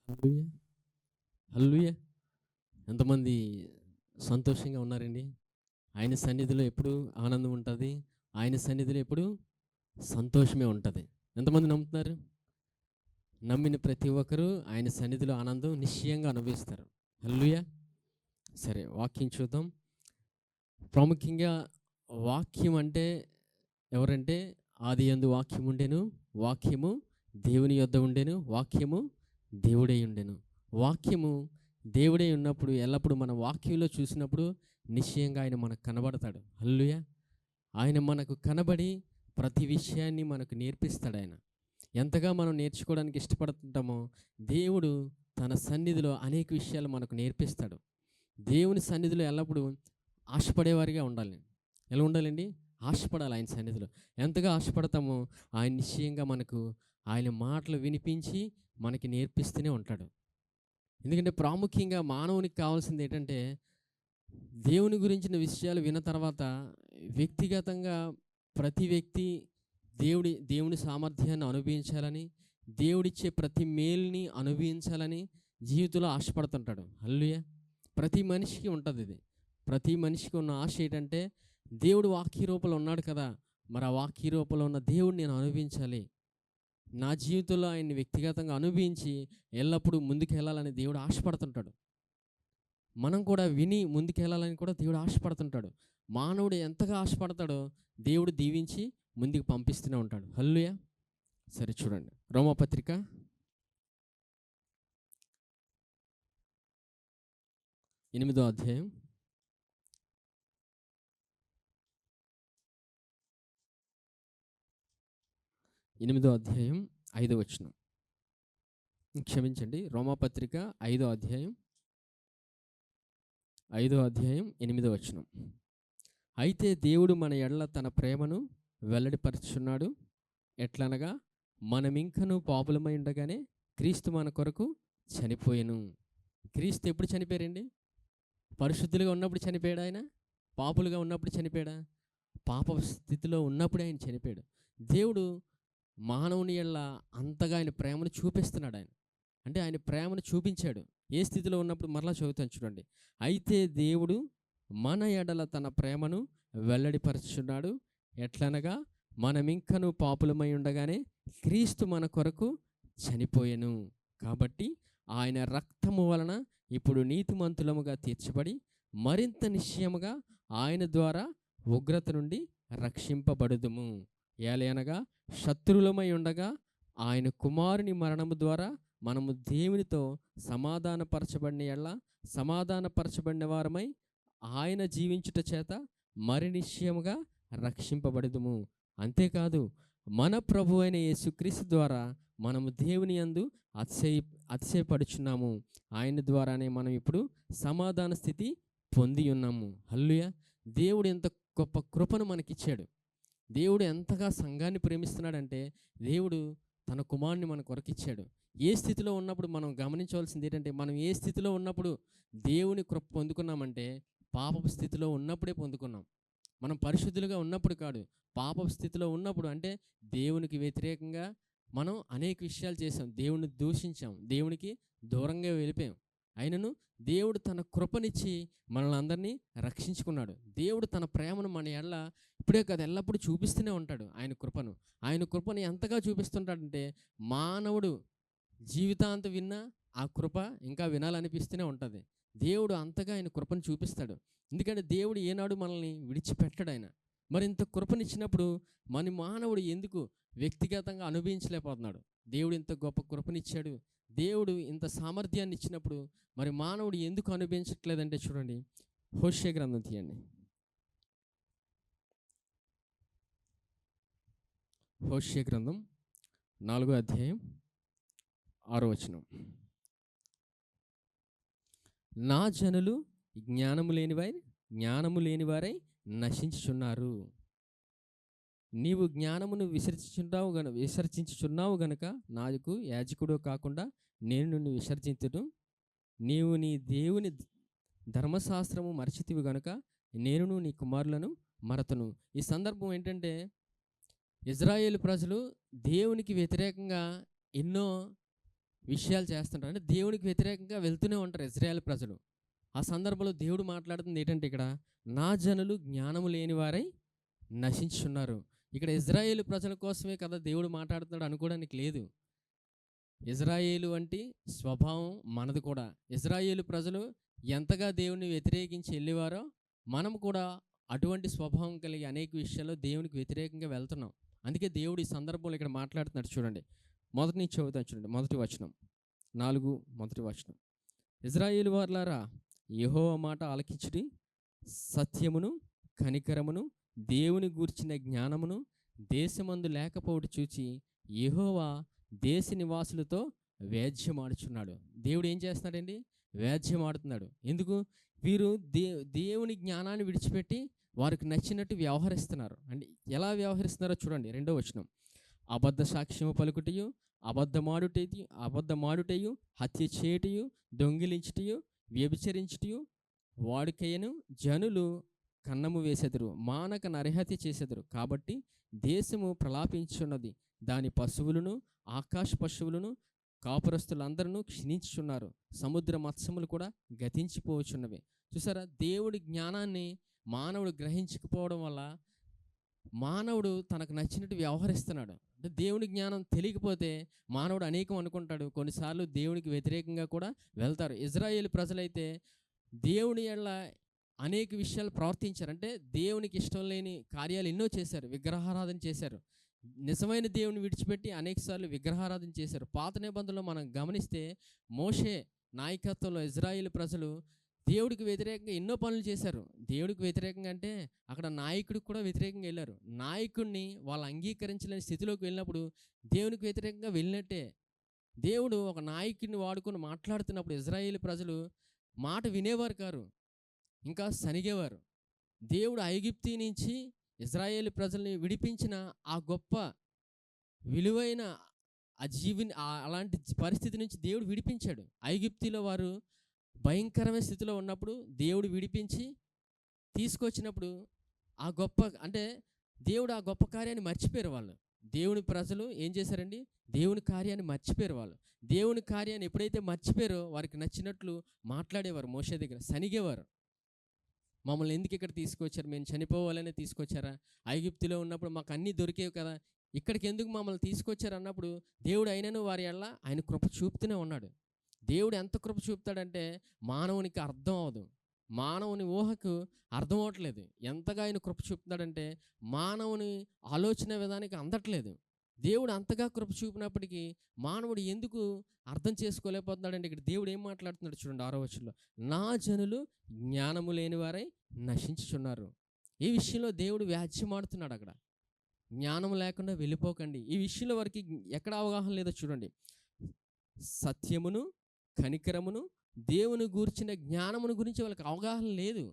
హల్లెలూయా! హల్లెలూయా! ఎంతమంది సంతోషంగా ఉన్నారండి? ఆయన సన్నిధిలో ఎప్పుడు ఆనందం ఉంటది. ఆయన సన్నిధిలో ఎప్పుడు సంతోషమే ఉంటది. ఎంతమంది నమ్ముతున్నారు? నమ్మిన ప్రతి ఒక్కరు ఆయన సన్నిధిలో ఆనందం నిశ్చయంగా అనుభవిస్తారు. హల్లెలూయా! సరే వాక్యం చూద్దాం. ప్రాముఖ్యంగా వాక్యం అంటే ఎవరంటే ఆదియందు వాక్యం ఉండెను. వాక్యము దేవుని యొద్ద ఉండెను. వాక్యము దేవుడై ఉండెను. వాక్యము దేవుడై ఉన్నప్పుడు ఎల్లప్పుడూ మన వాక్యంలో చూసినప్పుడు నిశ్చయంగా ఆయన మనకు కనబడతాడు. హల్లెలూయా! ఆయన మనకు కనబడి ప్రతి విషయాన్ని మనకు నేర్పిస్తాడు ఆయన. ఎంతగా మనం నేర్చుకోవడానికి ఇష్టపడుతుంటామో దేవుడు తన సన్నిధిలో అనేక విషయాలు మనకు నేర్పిస్తాడు. దేవుని సన్నిధిలో ఎల్లప్పుడూ ఆశపడేవారిగా ఉండాలి. ఎలా ఉండాలండి? ఆశపడాలి ఆయన సన్నిధిలో. ఎంతగా ఆశపడతామో ఆయన నిశ్చయంగా మనకు ఆయన మాటలు వినిపించి మనకి నేర్పిస్తూనే ఉంటాడు. ఎందుకంటే ప్రాముఖ్యంగా మానవునికి కావాల్సింది ఏంటంటే దేవుని గురించిన విషయాలు విన్న తర్వాత వ్యక్తిగతంగా ప్రతి వ్యక్తి దేవుని సామర్థ్యాన్ని అనుభవించాలని, దేవుడిచ్చే ప్రతి మేలుని అనుభవించాలని జీవితంలో ఆశపడుతుంటాడు. హల్లెలూయా! ప్రతి మనిషికి ఉంటుంది ఇది. ప్రతి మనిషికి ఉన్న ఆశ ఏంటంటే దేవుడు వాక్య రూపంలో ఉన్నాడు కదా! మరి ఆ వాక్య రూపంలో ఉన్న దేవుడిని నేను అనుభవించాలి. నా జీవితంలో ఆయన్ని వ్యక్తిగతంగా అనుభవించి ఎల్లప్పుడూ ముందుకెళ్ళాలని దేవుడు ఆశపడుతుంటాడు. మనం కూడా విని ముందుకెళ్ళాలని కూడా దేవుడు ఆశపడుతుంటాడు. మానవుడు ఎంతగా ఆశపడతాడో దేవుడు దీవించి ముందుకు పంపిస్తూనే ఉంటాడు. హల్లెలూయా! సరే చూడండి. రోమాపత్రిక 8వ అధ్యాయం 8వ అధ్యాయం 5వ వచనం. క్షమించండి. రోమాపత్రిక 5వ అధ్యాయం 8వ వచనం. అయితే దేవుడు మన ఎడల తన ప్రేమను వెల్లడిపరుచుచున్నాడు. ఎట్లనగా మనమింకను పాపులమై ఉండగానే క్రీస్తు మన కొరకు చనిపోయెను. క్రీస్తు ఎప్పుడు చనిపోయారండి? పరిశుద్ధులుగా ఉన్నప్పుడు చనిపోయాడా ఆయన? పాపులుగా ఉన్నప్పుడు చనిపోయాడా? పాప స్థితిలో ఉన్నప్పుడే ఆయన చనిపోయాడు. దేవుడు మానవుని యెడల అంతగా ఆయన ప్రేమను చూపిస్తున్నాడు ఆయన. అంటే ఆయన ప్రేమను చూపించాడు. ఏ స్థితిలో ఉన్నప్పుడు మరలా చదువుతాను చూడండి. అయితే దేవుడు మన ఎడల తన ప్రేమను వెల్లడిపరుచుచున్నాడు. ఎట్లనగా మనమింకను పాపులమై ఉండగానే క్రీస్తు మన కొరకు చనిపోయెను. కాబట్టి ఆయన రక్తము వలన ఇప్పుడు నీతిమంతులముగా తీర్చబడి మరింత నిశ్చయముగా ఆయన ద్వారా ఉగ్రత నుండి రక్షింపబడుదుము. ఏలయనగా శత్రువులమై ఉండగా ఆయన కుమారుని మరణము ద్వారా మనము దేవునితో సమాధానపరచబడిన యెడల సమాధానపరచబడిన వారమై ఆయన జీవించుట చేత మరి నిశ్చయముగా రక్షింపబడుదుము. అంతేకాదు మన ప్రభు అయిన యేసుక్రీస్తు ద్వారా మనము దేవుని యందు అతిశయపడుచున్నాము. ఆయన ద్వారానే మనం ఇప్పుడు సమాధాన స్థితి పొంది ఉన్నాము. హల్లెలూయా! దేవుడు ఎంత గొప్ప కృపను మనకిచ్చాడు. దేవుడు ఎంతగా సంఘాన్ని ప్రేమిస్తున్నాడంటే దేవుడు తన కుమారుని మన కొరకిచ్చాడు. ఏ స్థితిలో ఉన్నప్పుడు మనం గమనించవలసింది ఏంటంటే మనం ఏ స్థితిలో ఉన్నప్పుడు దేవుని కృప పొందుకున్నామంటే పాపపు స్థితిలో ఉన్నప్పుడే పొందుకున్నాం. మనం పరిశుద్ధులుగా ఉన్నప్పుడు కాదు, పాపపు స్థితిలో ఉన్నప్పుడు. అంటే దేవునికి వ్యతిరేకంగా మనం అనేక విషయాలు చేసాం, దేవుని దూషించాం, దేవునికి దూరంగా వెళ్ళిపోయాం. అయినను దేవుడు తన కృపనిచ్చి మనల్ని అందరినీ రక్షించుకున్నాడు. దేవుడు తన ప్రేమను మన ఎడల ఇప్పుడే కాదు ఎల్లప్పుడూ చూపిస్తూనే ఉంటాడు. ఆయన కృపను ఎంతగా చూపిస్తుంటాడంటే మానవుడు జీవితాంతం విన్నా ఆ కృప ఇంకా వినాలనిపిస్తూనే ఉంటుంది. దేవుడు అంతగా ఆయన కృపను చూపిస్తాడు. ఎందుకంటే దేవుడు ఏనాడు మనల్ని విడిచిపెట్టడు ఆయన. మరి ఇంత కృపనిచ్చినప్పుడు మన మానవుడు ఎందుకు వ్యక్తిగతంగా అనుభవించలేకపోతున్నాడు? దేవుడు ఇంత గొప్ప కృపనిచ్చాడు, దేవుడు ఇంత సామర్థ్యాన్ని ఇచ్చినప్పుడు మరి మానవుడు ఎందుకు అనుభవించట్లేదంటే చూడండి, హోషే గ్రంథం తీయండి. హోషే గ్రంథం 4వ అధ్యాయం 6వ వచనం. నా జనులు జ్ఞానము లేనివారై నశించుచున్నారు. నీవు జ్ఞానమును విసర్జించుచున్నావు గనుక నాకు యాజకుడు కాకుండా నేను నిన్ను విసర్జించును. నీవు నీ దేవుని ధర్మశాస్త్రము మరచితివి గనుక నేనును నీ కుమారులను మరతును. ఈ సందర్భం ఏంటంటే ఇజ్రాయేలు ప్రజలు దేవునికి వ్యతిరేకంగా ఎన్నో విషయాలు చేస్తుంటారు. అంటే దేవునికి వ్యతిరేకంగా వెళ్తూనే ఉంటారు ఇజ్రాయేల్ ప్రజలు. ఆ సందర్భంలో దేవుడు మాట్లాడుతుంది ఏంటంటే ఇక్కడ, నా జనులు జ్ఞానము లేని వారై నశించున్నారు. ఇక్కడ ఇజ్రాయేలు ప్రజల కోసమే కదా దేవుడు మాట్లాడుతున్నాడు అనుకోవడానికి లేదు. ఇజ్రాయేలు వంటి స్వభావం మనది కూడా. ఇజ్రాయేలు ప్రజలు ఎంతగా దేవుని వ్యతిరేకించి వెళ్ళేవారో మనం కూడా అటువంటి స్వభావం కలిగి అనేక విషయాల్లో దేవునికి వ్యతిరేకంగా వెళ్తున్నాం. అందుకే దేవుడు ఈ సందర్భంలో ఇక్కడ మాట్లాడుతున్నాడు చూడండి. మొదటి నుంచి చదువుతాను చూడండి. మొదటి వచనం 4 మొదటి వచనం. ఇజ్రాయేలు వారలారా, యెహోవా మాట ఆలకించుడి, సత్యమును కనికరమును దేవుని గూర్చిన జ్ఞానమును దేశమందు లేకపోవడం చూచి యెహోవా దేశ నివాసులతో వేద్యమాడుచున్నాడు. దేవుడు ఏం చేస్తున్నాడండి? వేద్యమాడుతున్నాడు. ఎందుకు? వీరు దేవుని జ్ఞానాన్ని విడిచిపెట్టి వారికి నచ్చినట్టు వ్యవహరిస్తున్నారు. అంటే ఎలా వ్యవహరిస్తున్నారో చూడండి. 2వ వచనం. అబద్ధ సాక్ష్యము పలుకుటయు, అబద్ధమాడుటయు, హత్య చేయుటయు, దొంగిలించుటయు, వ్యభిచరించుటయు వాడుకయ్యను జనులు కన్నము వేసెదరు, మానక నరహత్య చేసెదరు. కాబట్టి దేశము ప్రలాపించున్నది, దాని పశువులను ఆకాశ పశువులను కాపురస్తులందరూ క్షీణించుచున్నారు, సముద్ర మత్స్యములు కూడా గతించిపోవచ్చున్నవి. చూసారా, దేవుడి జ్ఞానాన్ని మానవుడు గ్రహించకపోవడం వల్ల మానవుడు తనకు నచ్చినట్టు వ్యవహరిస్తున్నాడు. అంటే దేవుని జ్ఞానం తెలియకపోతే మానవుడు అనేకం అనుకుంటాడు. కొన్నిసార్లు దేవునికి వ్యతిరేకంగా కూడా వెళ్తారు. ఇజ్రాయేల్ ప్రజలైతే దేవుని ఎడల అనేక విషయాలు ప్రవర్తించారు. అంటే దేవునికి ఇష్టం లేని కార్యాలు ఎన్నో చేశారు. విగ్రహారాధన చేశారు. నిజమైన దేవుని విడిచిపెట్టి అనేకసార్లు విగ్రహారాధన చేశారు. పాత నిబంధనలో మనం గమనిస్తే మోషే నాయకత్వంలో ఇజ్రాయేల్ ప్రజలు దేవుడికి వ్యతిరేకంగా ఎన్నో పనులు చేశారు. దేవుడికి వ్యతిరేకంగా అంటే అక్కడ నాయకుడికి కూడా వ్యతిరేకంగా వెళ్ళారు. నాయకుడిని వాళ్ళు అంగీకరించలేని స్థితిలోకి వెళ్ళినప్పుడు దేవునికి వ్యతిరేకంగా వెళ్ళినట్టే. దేవుడు ఒక నాయకుడిని వాడుకొని మాట్లాడుతున్నప్పుడు ఇజ్రాయేల్ ప్రజలు మాట వినేవారు కారు, ఇంకా సనిగేవారు. దేవుడు ఐగుప్తు నుంచి ఇజ్రాయేల్ ప్రజల్ని విడిపించిన ఆ గొప్ప విలువైన అలాంటి పరిస్థితి నుంచి దేవుడు విడిపించాడు. ఐగుప్తులో వారు భయంకరమైన స్థితిలో ఉన్నప్పుడు దేవుడు విడిపించి తీసుకొచ్చినప్పుడు ఆ గొప్ప అంటే దేవుడు ఆ గొప్ప కార్యాన్ని మర్చిపోయారు వాళ్ళు. దేవుని ప్రజలు ఏం చేశారండి? దేవుని కార్యాన్ని మర్చిపోయారు వాళ్ళు. దేవుని కార్యాన్ని ఎప్పుడైతే మర్చిపోయారో వారికి నచ్చినట్లు మాట్లాడేవారు. మోషే దగ్గర సనిగేవారు. మమ్మల్ని ఎందుకు ఇక్కడ తీసుకొచ్చారు? మేము చనిపోవాలనే తీసుకొచ్చారా? ఐగుప్తులో ఉన్నప్పుడు మాకు అన్నీ దొరికేవి కదా, ఇక్కడికి ఎందుకు మమ్మల్ని తీసుకొచ్చారు అన్నప్పుడు దేవుడు అయినను వారి ఎడల ఆయన కృప చూపుతూనే ఉన్నాడు. దేవుడు ఎంత కృప చూపుతాడంటే మానవునికి అర్థం అవ్వదు, మానవుని ఊహకు అర్థం అవ్వట్లేదు. ఎంతగా ఆయన కృప చూపుతాడంటే మానవుని ఆలోచన విధానికి అందట్లేదు. దేవుడు అంతగా కృప చూపినప్పటికీ మానవుడు ఎందుకు అర్థం చేసుకోలేకపోతున్నాడంటే ఇక్కడ దేవుడు ఏం మాట్లాడుతున్నాడు చూడండి. 6వ వచనంలో, నా జనులు జ్ఞానము లేని వారై నశించుచున్నారు. ఈ విషయంలో దేవుడు వ్యాజ్యమాడుతున్నాడు. అక్కడ జ్ఞానం లేకుండా వెళ్ళిపోకండి. ఈ విషయంలో వారికి ఎక్కడ అవగాహన లేదో చూడండి. సత్యమును కనికరమును దేవుని గూర్చిన జ్ఞానమును గురించి వాళ్ళకి అవగాహన లేదు.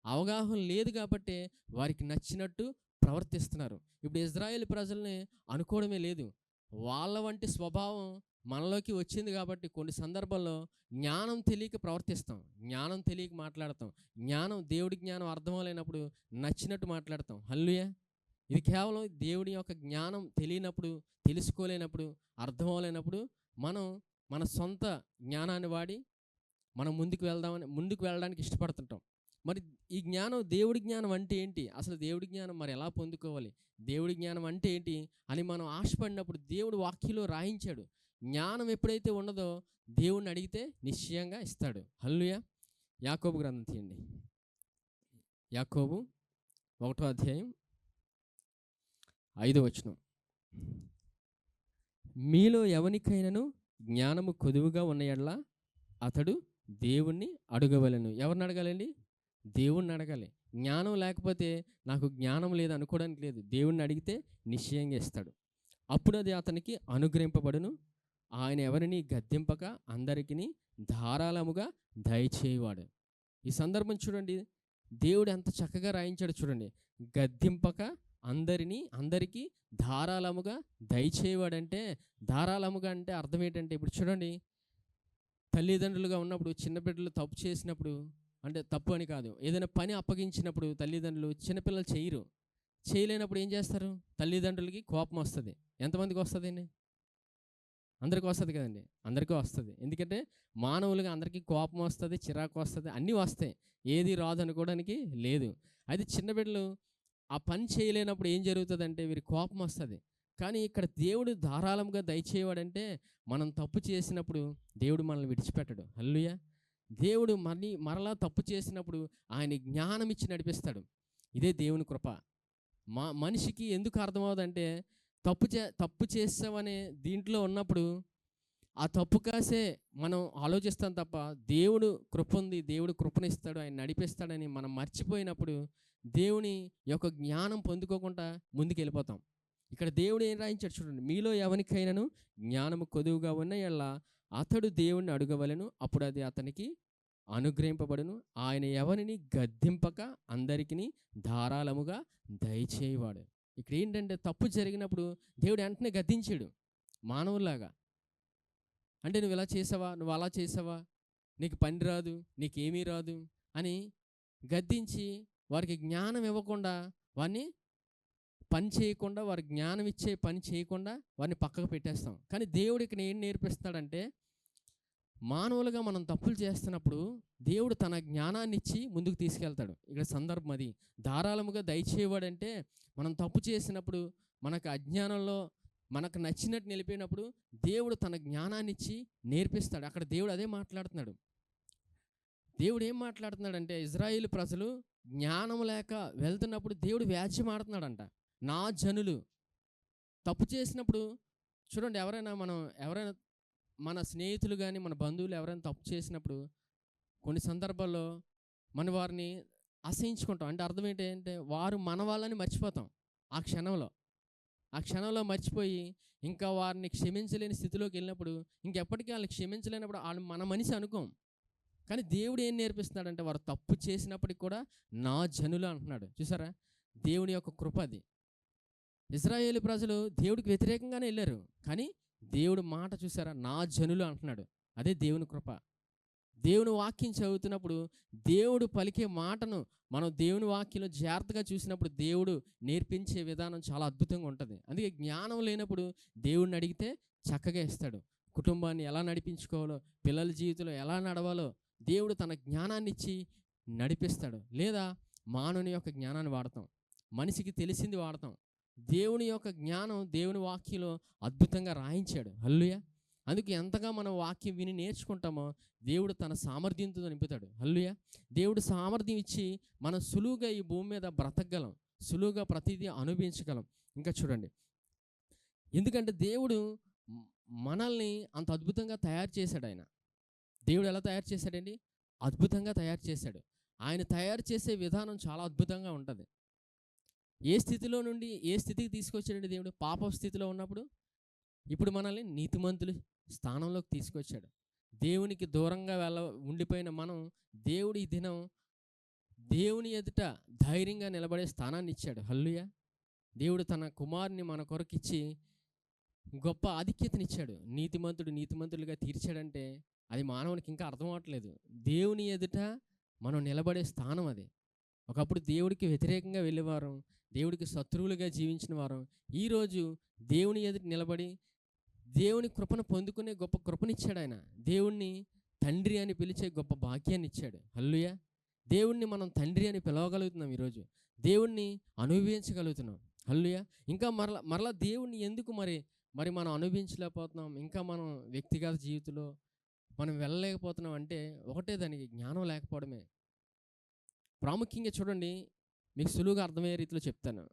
అవగాహన లేదు కాబట్టి వారికి నచ్చినట్టు ప్రవర్తిస్తున్నారు. ఇప్పుడు ఇజ్రాయేల్ ప్రజల్ని అనుకోవడమే లేదు, వాళ్ళ వంటి స్వభావం మనలోకి వచ్చింది కాబట్టి కొన్ని సందర్భాల్లో జ్ఞానం తెలియక ప్రవర్తిస్తాం, జ్ఞానం తెలియక మాట్లాడతాం, దేవుడి జ్ఞానం అర్థమలేనప్పుడు నచ్చినట్టు మాట్లాడతాం. హల్లెలూయా. ఇది కేవలం దేవుడి యొక్క జ్ఞానం తెలియనప్పుడు, తెలుసుకోలేనప్పుడు, అర్థమవలేనప్పుడు మనం మన సొంత జ్ఞానాన్ని వాడి మనం ముందుకు వెళ్ళడానికి ఇష్టపడుతుంటాం. మరి ఈ జ్ఞానం, దేవుడి జ్ఞానం అంటే ఏంటి, అసలు దేవుడి జ్ఞానం మరి ఎలా పొందుకోవాలి, దేవుడి జ్ఞానం అంటే ఏంటి అని మనం ఆశపడినప్పుడు దేవుడు వాక్యంలో రాయించాడు. జ్ఞానం ఎప్పుడైతే ఉన్నదో దేవుడిని అడిగితే నిశ్చయంగా ఇస్తాడు. హల్లెలూయా. యాకోబు గ్రంథం తీయండి. యాకోబు 1వ అధ్యాయం 5వ వచనం. మీలో ఎవనికైనాను జ్ఞానము కొదువుగా ఉన్న యెడల అతడు దేవుణ్ణి అడగవలెను. ఎవరిని అడగాలండి? దేవుణ్ణి అడగాలి. జ్ఞానం లేకపోతే నాకు జ్ఞానం లేదు అనుకోవడానికి లేదు. దేవుణ్ణి అడిగితే నిశ్చయంగా ఇస్తాడు. అప్పుడు అది అతనికి అనుగ్రహింపబడును. ఆయన ఎవరిని గద్దింపక అందరికీ ధారాళముగా దయచేయవాడు. ఈ సందర్భం చూడండి, దేవుడు ఎంత చక్కగా రాయించాడు చూడండి. గద్దింపక అందరికీ ధారాళముగా దయచేయవాడంటే, ధారాళముగా అంటే అర్థం ఏంటంటే, ఇప్పుడు చూడండి, తల్లిదండ్రులుగా ఉన్నప్పుడు చిన్న బిడ్డలు తప్పు చేసినప్పుడు, అంటే తప్పు అని కాదు, ఏదైనా పని అప్పగించినప్పుడు తల్లిదండ్రులు చిన్నపిల్లలు చేయలేనప్పుడు ఏం చేస్తారు? తల్లిదండ్రులకి కోపం వస్తుంది. ఎంతమందికి వస్తుందండి? అందరికీ వస్తుంది కదండి, అందరికీ వస్తుంది. ఎందుకంటే మానవులుగా అందరికీ కోపం వస్తుంది, చిరాకు వస్తుంది, అన్నీ వస్తాయి. ఏది రాదు అనుకోవడానికి లేదు. అయితే చిన్న బిడ్డలు ఆ పని చేయలేనప్పుడు ఏం జరుగుతుందంటే వీరికి కోపం వస్తుంది. కానీ ఇక్కడ దేవుడు ధారాళంగా దయచేయవాడంటే మనం తప్పు చేసినప్పుడు దేవుడు మనల్ని విడిచిపెట్టడు. హల్లెలూయా. దేవుడు మరలా తప్పు చేసినప్పుడు ఆయన జ్ఞానం ఇచ్చి నడిపిస్తాడు. ఇదే దేవుని కృప. మనిషికి ఎందుకు అర్థమవుతుందంటే తప్పు చేసామనే దీంట్లో ఉన్నప్పుడు ఆ తప్పు కాసే మనం ఆలోచిస్తాం తప్ప దేవుడు కృప ఉంది, దేవుడు కృపనిస్తాడు, ఆయన నడిపిస్తాడని మనం మర్చిపోయినప్పుడు దేవుని యొక్క జ్ఞానం పొందుకోకుండా ముందుకు వెళ్ళిపోతాం. ఇక్కడ దేవుడు ఏం రాయించాడు చూడండి, మీలో ఎవరికైనాను జ్ఞానము కొదువుగా ఉన్న యెడల అతడు దేవుణ్ణి అడగవలెను, అప్పుడు అది అతనికి అనుగ్రహింపబడును. ఆయన ఎవరిని గద్దింపక అందరికీ ధారాళముగా దయచేయవాడు. ఇక్కడ ఏంటంటే తప్పు జరిగినప్పుడు దేవుడు వెంటనే గద్దించాడు మానవులాగా. అంటే నువ్వు ఇలా చేసావా, నువ్వు అలా చేసావా, నీకు పని రాదు, నీకేమీ రాదు అని గద్దించి వారికి జ్ఞానం ఇవ్వకుండా, వారిని పని చేయకుండా, వారికి జ్ఞానం ఇచ్చే పని చేయకుండా వారిని పక్కకు పెట్టేస్తాం. కానీ దేవుడు ఇక్కడ ఏం నేర్పిస్తాడంటే మానవులుగా మనం తప్పులు చేస్తున్నప్పుడు దేవుడు తన జ్ఞానాన్ని ఇచ్చి ముందుకు తీసుకెళ్తాడు. ఇక్కడ సందర్భం అది. ధారాళముగా దయచేయవాడంటే మనం తప్పు చేసినప్పుడు మనకు అజ్ఞానంలో మనకు నచ్చినట్టు నిలిపినప్పుడు దేవుడు తన జ్ఞానాన్ని ఇచ్చి నేర్పిస్తాడు. అక్కడ దేవుడు అదే మాట్లాడుతున్నాడు. దేవుడు ఏం మాట్లాడుతున్నాడంటే ఇజ్రాయేలు ప్రజలు జ్ఞానం లేక వెళ్తున్నప్పుడు దేవుడు వ్యాజ్యం ఆడుతున్నాడంట. నా జనులు తప్పు చేసినప్పుడు చూడండి, ఎవరైనా మన స్నేహితులు కానీ మన బంధువులు ఎవరైనా తప్పు చేసినప్పుడు కొన్ని సందర్భాల్లో మన వారిని అసహించుకుంటాం. అంటే అర్థం ఏంటంటే వారు మన వాళ్ళని మర్చిపోతాం. ఆ క్షణంలో మర్చిపోయి ఇంకా వారిని క్షమించలేని స్థితిలోకి వెళ్ళినప్పుడు ఇంకెప్పటికీ వాళ్ళని క్షమించలేనప్పుడు వాళ్ళు మన మనిషి అనుకోం. కానీ దేవుడు ఏం నేర్పిస్తున్నాడంటే వారు తప్పు చేసినప్పటికి కూడా నా జనులు అంటున్నాడు. చూసారా, దేవుని యొక్క కృప అది. ఇజ్రాయేలు ప్రజలు దేవుడికి వ్యతిరేకంగానే వెళ్ళారు, కానీ దేవుడు మాట చూసారా, నా జనులు అంటున్నాడు. అదే దేవుని కృప. దేవుని వాక్యం చదువుతున్నప్పుడు దేవుడు పలికే మాటను మనం దేవుని వాక్యంలో జాగ్రత్తగా చూసినప్పుడు దేవుడు నేర్పించే విధానం చాలా అద్భుతంగా ఉంటుంది. అందుకే జ్ఞానం లేనప్పుడు దేవుడిని అడిగితే చక్కగా ఇస్తాడు. కుటుంబాన్ని ఎలా నడిపించుకోవాలో, పిల్లల జీవితంలో ఎలా నడవాలో దేవుడు తన జ్ఞానాన్ని ఇచ్చి నడిపిస్తాడు. లేదా మానవుని యొక్క జ్ఞానాన్ని వాడతాం, మనిషికి తెలిసింది వాడతాం. దేవుని యొక్క జ్ఞానం దేవుని వాక్యంలో అద్భుతంగా రాయించాడు. హల్లెలూయా. అందుకే ఎంతగా మనం వాక్యం విని నేర్చుకుంటామో దేవుడు తన సామర్థ్యంతో నింపుతాడు. హల్లెలూయా. దేవుడు సామర్థ్యం ఇచ్చి మనం సులువుగా ఈ భూమి మీద బ్రతకగలం, సులువుగా ప్రతిదీ అనుభవించగలం. ఇంకా చూడండి, ఎందుకంటే దేవుడు మనల్ని అంత అద్భుతంగా తయారు చేశాడు. దేవుడు ఎలా తయారు చేశాడండి? అద్భుతంగా తయారు చేశాడు. ఆయన తయారు చేసే విధానం చాలా అద్భుతంగా ఉంటుంది. ఏ స్థితిలో నుండి ఏ స్థితికి తీసుకొచ్చాడండి దేవుడు? పాప స్థితిలో ఉన్నప్పుడు ఇప్పుడు మనల్ని నీతిమంతుల స్థానంలోకి తీసుకొచ్చాడు. దేవునికి దూరంగా ఉండిపోయిన మనం దేవుడు ఈ దినం దేవుని ఎదుట ధైర్యంగా నిలబడే స్థానాన్ని ఇచ్చాడు. హల్లెలూయా. దేవుడు తన కుమారుని మన కొరకిచ్చి గొప్ప ఆధిక్యతనిచ్చాడు. నీతిమంతులుగా తీర్చాడంటే అది మానవునికి ఇంకా అర్థం అవ్వట్లేదు. దేవుని ఎదుట మనం నిలబడే స్థానం అది. ఒకప్పుడు దేవుడికి వ్యతిరేకంగా వెళ్ళేవారు, దేవుడికి శత్రువులుగా జీవించిన వారు ఈరోజు దేవుని ఎదుట నిలబడి దేవుని కృపను పొందుకునే గొప్ప కృపనిచ్చాడు. ఆయన దేవుణ్ణి తండ్రి అని పిలిచే గొప్ప భాగ్యాన్ని ఇచ్చాడు. హల్లెలూయా. దేవుణ్ణి మనం తండ్రి అని పిలవగలుగుతున్నాం, ఈరోజు దేవుణ్ణి అనుభవించగలుగుతున్నాం. హల్లెలూయా. ఇంకా మరలా దేవుణ్ణి ఎందుకు మరి మనం అనుభవించలేకపోతున్నాం, ఇంకా మనం వ్యక్తిగత జీవితంలో మనం వెళ్ళలేకపోతున్నాం అంటే ఒకటే, దానికి జ్ఞానం లేకపోవడమే. ప్రాముఖ్యంగా చూడండి, మీకు సులువుగా అర్థమయ్యే రీతిలో చెప్తాను.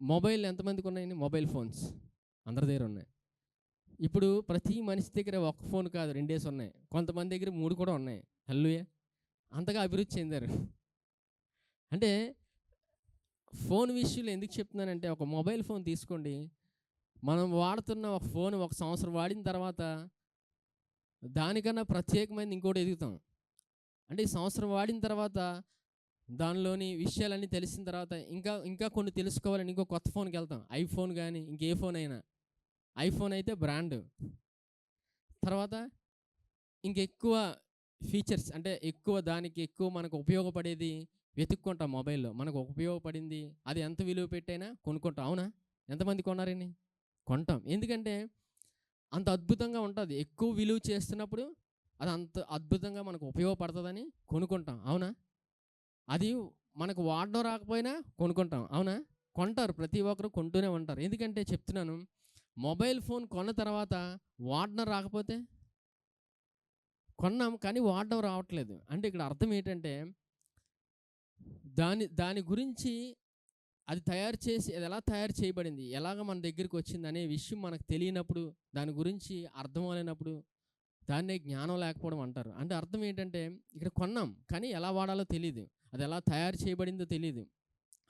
మొబైల్ ఎంతమందికి ఉన్నాయండి? మొబైల్ ఫోన్స్ అందరి దగ్గర ఉన్నాయి. ఇప్పుడు ప్రతి మనిషి దగ్గర ఒక ఫోన్ కాదు, 2 ఉన్నాయి, కొంతమంది దగ్గర 3 కూడా ఉన్నాయి. హల్లెలూయా. అంతగా అభివృద్ధి చెందారు. అంటే ఫోన్ విషయంలో ఎందుకు చెప్తున్నానంటే, ఒక మొబైల్ ఫోన్ తీసుకోండి, మనం వాడుతున్న ఒక ఫోన్ 1 సంవత్సరం వాడిన తర్వాత దానికన్నా ప్రత్యేకమైనది ఇంకోటి ఎదుగుతాం. అంటే ఈ సంవత్సరం వాడిన తర్వాత దానిలోని విషయాలన్నీ తెలిసిన తర్వాత ఇంకా కొన్ని తెలుసుకోవాలని ఇంకో కొత్త ఫోన్కి వెళ్తాం. ఐఫోన్ కానీ ఇంకే ఫోన్ అయినా, ఐఫోన్ అయితే బ్రాండ్, తర్వాత ఇంకెక్కువ ఫీచర్స్ అంటే దానికి ఎక్కువ మనకు ఉపయోగపడేది వెతుక్కుంటాం. మొబైల్లో మనకు ఉపయోగపడింది అది ఎంత విలువ పెట్టైనా కొనుక్కుంటాం. అవునా? ఎంతమంది కొన్నారని కొంటాం. ఎందుకంటే అంత అద్భుతంగా ఉంటుంది. ఎక్కువ విలువ చేస్తున్నప్పుడు అది అంత అద్భుతంగా మనకు ఉపయోగపడుతుందని కొనుక్కుంటాం. అవునా? అది మనకు వాడడం రాకపోయినా కొనుక్కుంటాం. అవునా? కొంటారు, ప్రతి ఒక్కరు కొంటూనే ఉంటారు. ఎందుకంటే చెప్తున్నాను, మొబైల్ ఫోన్ కొన్న తర్వాత వాడడం రాకపోతే కొన్నాం కానీ వాడడం రావట్లేదు. అంటే ఇక్కడ అర్థం ఏంటంటే దాని దాని గురించి అది తయారు చేసి అది ఎలా తయారు చేయబడింది, ఎలాగ మన దగ్గరికి వచ్చింది అనే విషయం మనకు తెలియనప్పుడు, దాని గురించి అర్థం అవ్వలేనప్పుడు దాన్నే జ్ఞానం లేకపోవడం అంటారు. అంటే అర్థం ఏంటంటే ఇక్కడ కొన్నాం కానీ ఎలా వాడాలో తెలీదు, అది ఎలా తయారు చేయబడిందో తెలీదు.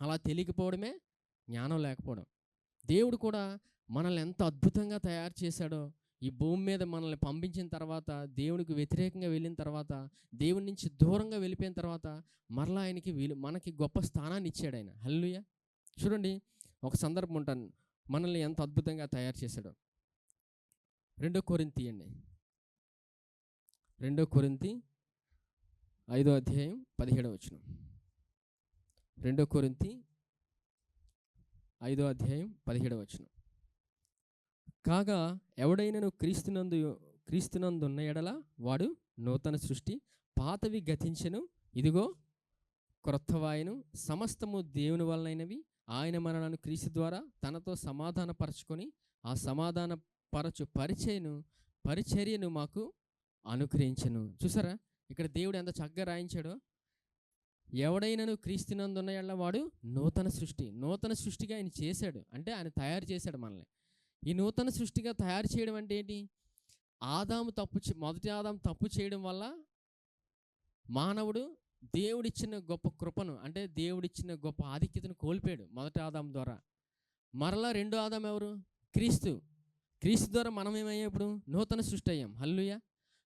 అలా తెలియకపోవడమే జ్ఞానం లేకపోవడం. దేవుడు కూడా మనల్ని ఎంత అద్భుతంగా తయారు చేశాడో, ఈ భూమి మీద మనల్ని పంపించిన తర్వాత, దేవునికి వ్యతిరేకంగా వెళ్ళిన తర్వాత, దేవుని నుంచి దూరంగా వెళ్ళిపోయిన తర్వాత మరలా ఆయనకి మనకి గొప్ప స్థానాన్ని ఇచ్చాడు ఆయన. హల్లెలూయా. చూడండి, ఒక సందర్భం ఉంటాను, మనల్ని ఎంత అద్భుతంగా తయారు చేశాడో. 2 కొరింథీ అండి, 2 కొరింథీ 5వ అధ్యాయం 17వ వచనం. 2 కొరింథీ 5వ అధ్యాయం 17వ వచనం. కాగా ఎవడైనను క్రీస్తునందున్న ఎడల వాడు నూతన సృష్టి, పాతవి గతించెను, ఇదిగో క్రొత్తవాయను. సమస్తము దేవుని వలనైనవి, ఆయన మనలను క్రీస్తు ద్వారా తనతో సమాధానపరచుకొని ఆ సమాధాన పరచు పరిచర్యను మాకు అనుగ్రహించెను. చూసారా, ఇక్కడ దేవుడు ఎంత చక్కగా రాయించాడో. ఎవడైనను క్రీస్తునందున్న ఎడల వాడు నూతన సృష్టి. నూతన సృష్టిగా ఆయన చేశాడు, అంటే ఆయన తయారు చేశాడు మనల్ని. ఈ నూతన సృష్టిగా తయారు చేయడం అంటే ఏంటి? మొదటి ఆదాము తప్పు చేయడం వల్ల మానవుడు దేవుడిచ్చిన గొప్ప కృపను, అంటే దేవుడిచ్చిన గొప్ప ఆధిక్యతను కోల్పోయాడు మొదటి ఆదాము ద్వారా. మరలా రెండో ఆదాము ఎవరు? క్రీస్తు. క్రీస్తు ద్వారా మనం ఏమయ్యాం? ఇప్పుడు నూతన సృష్టి అయ్యాం. హల్లెలూయా.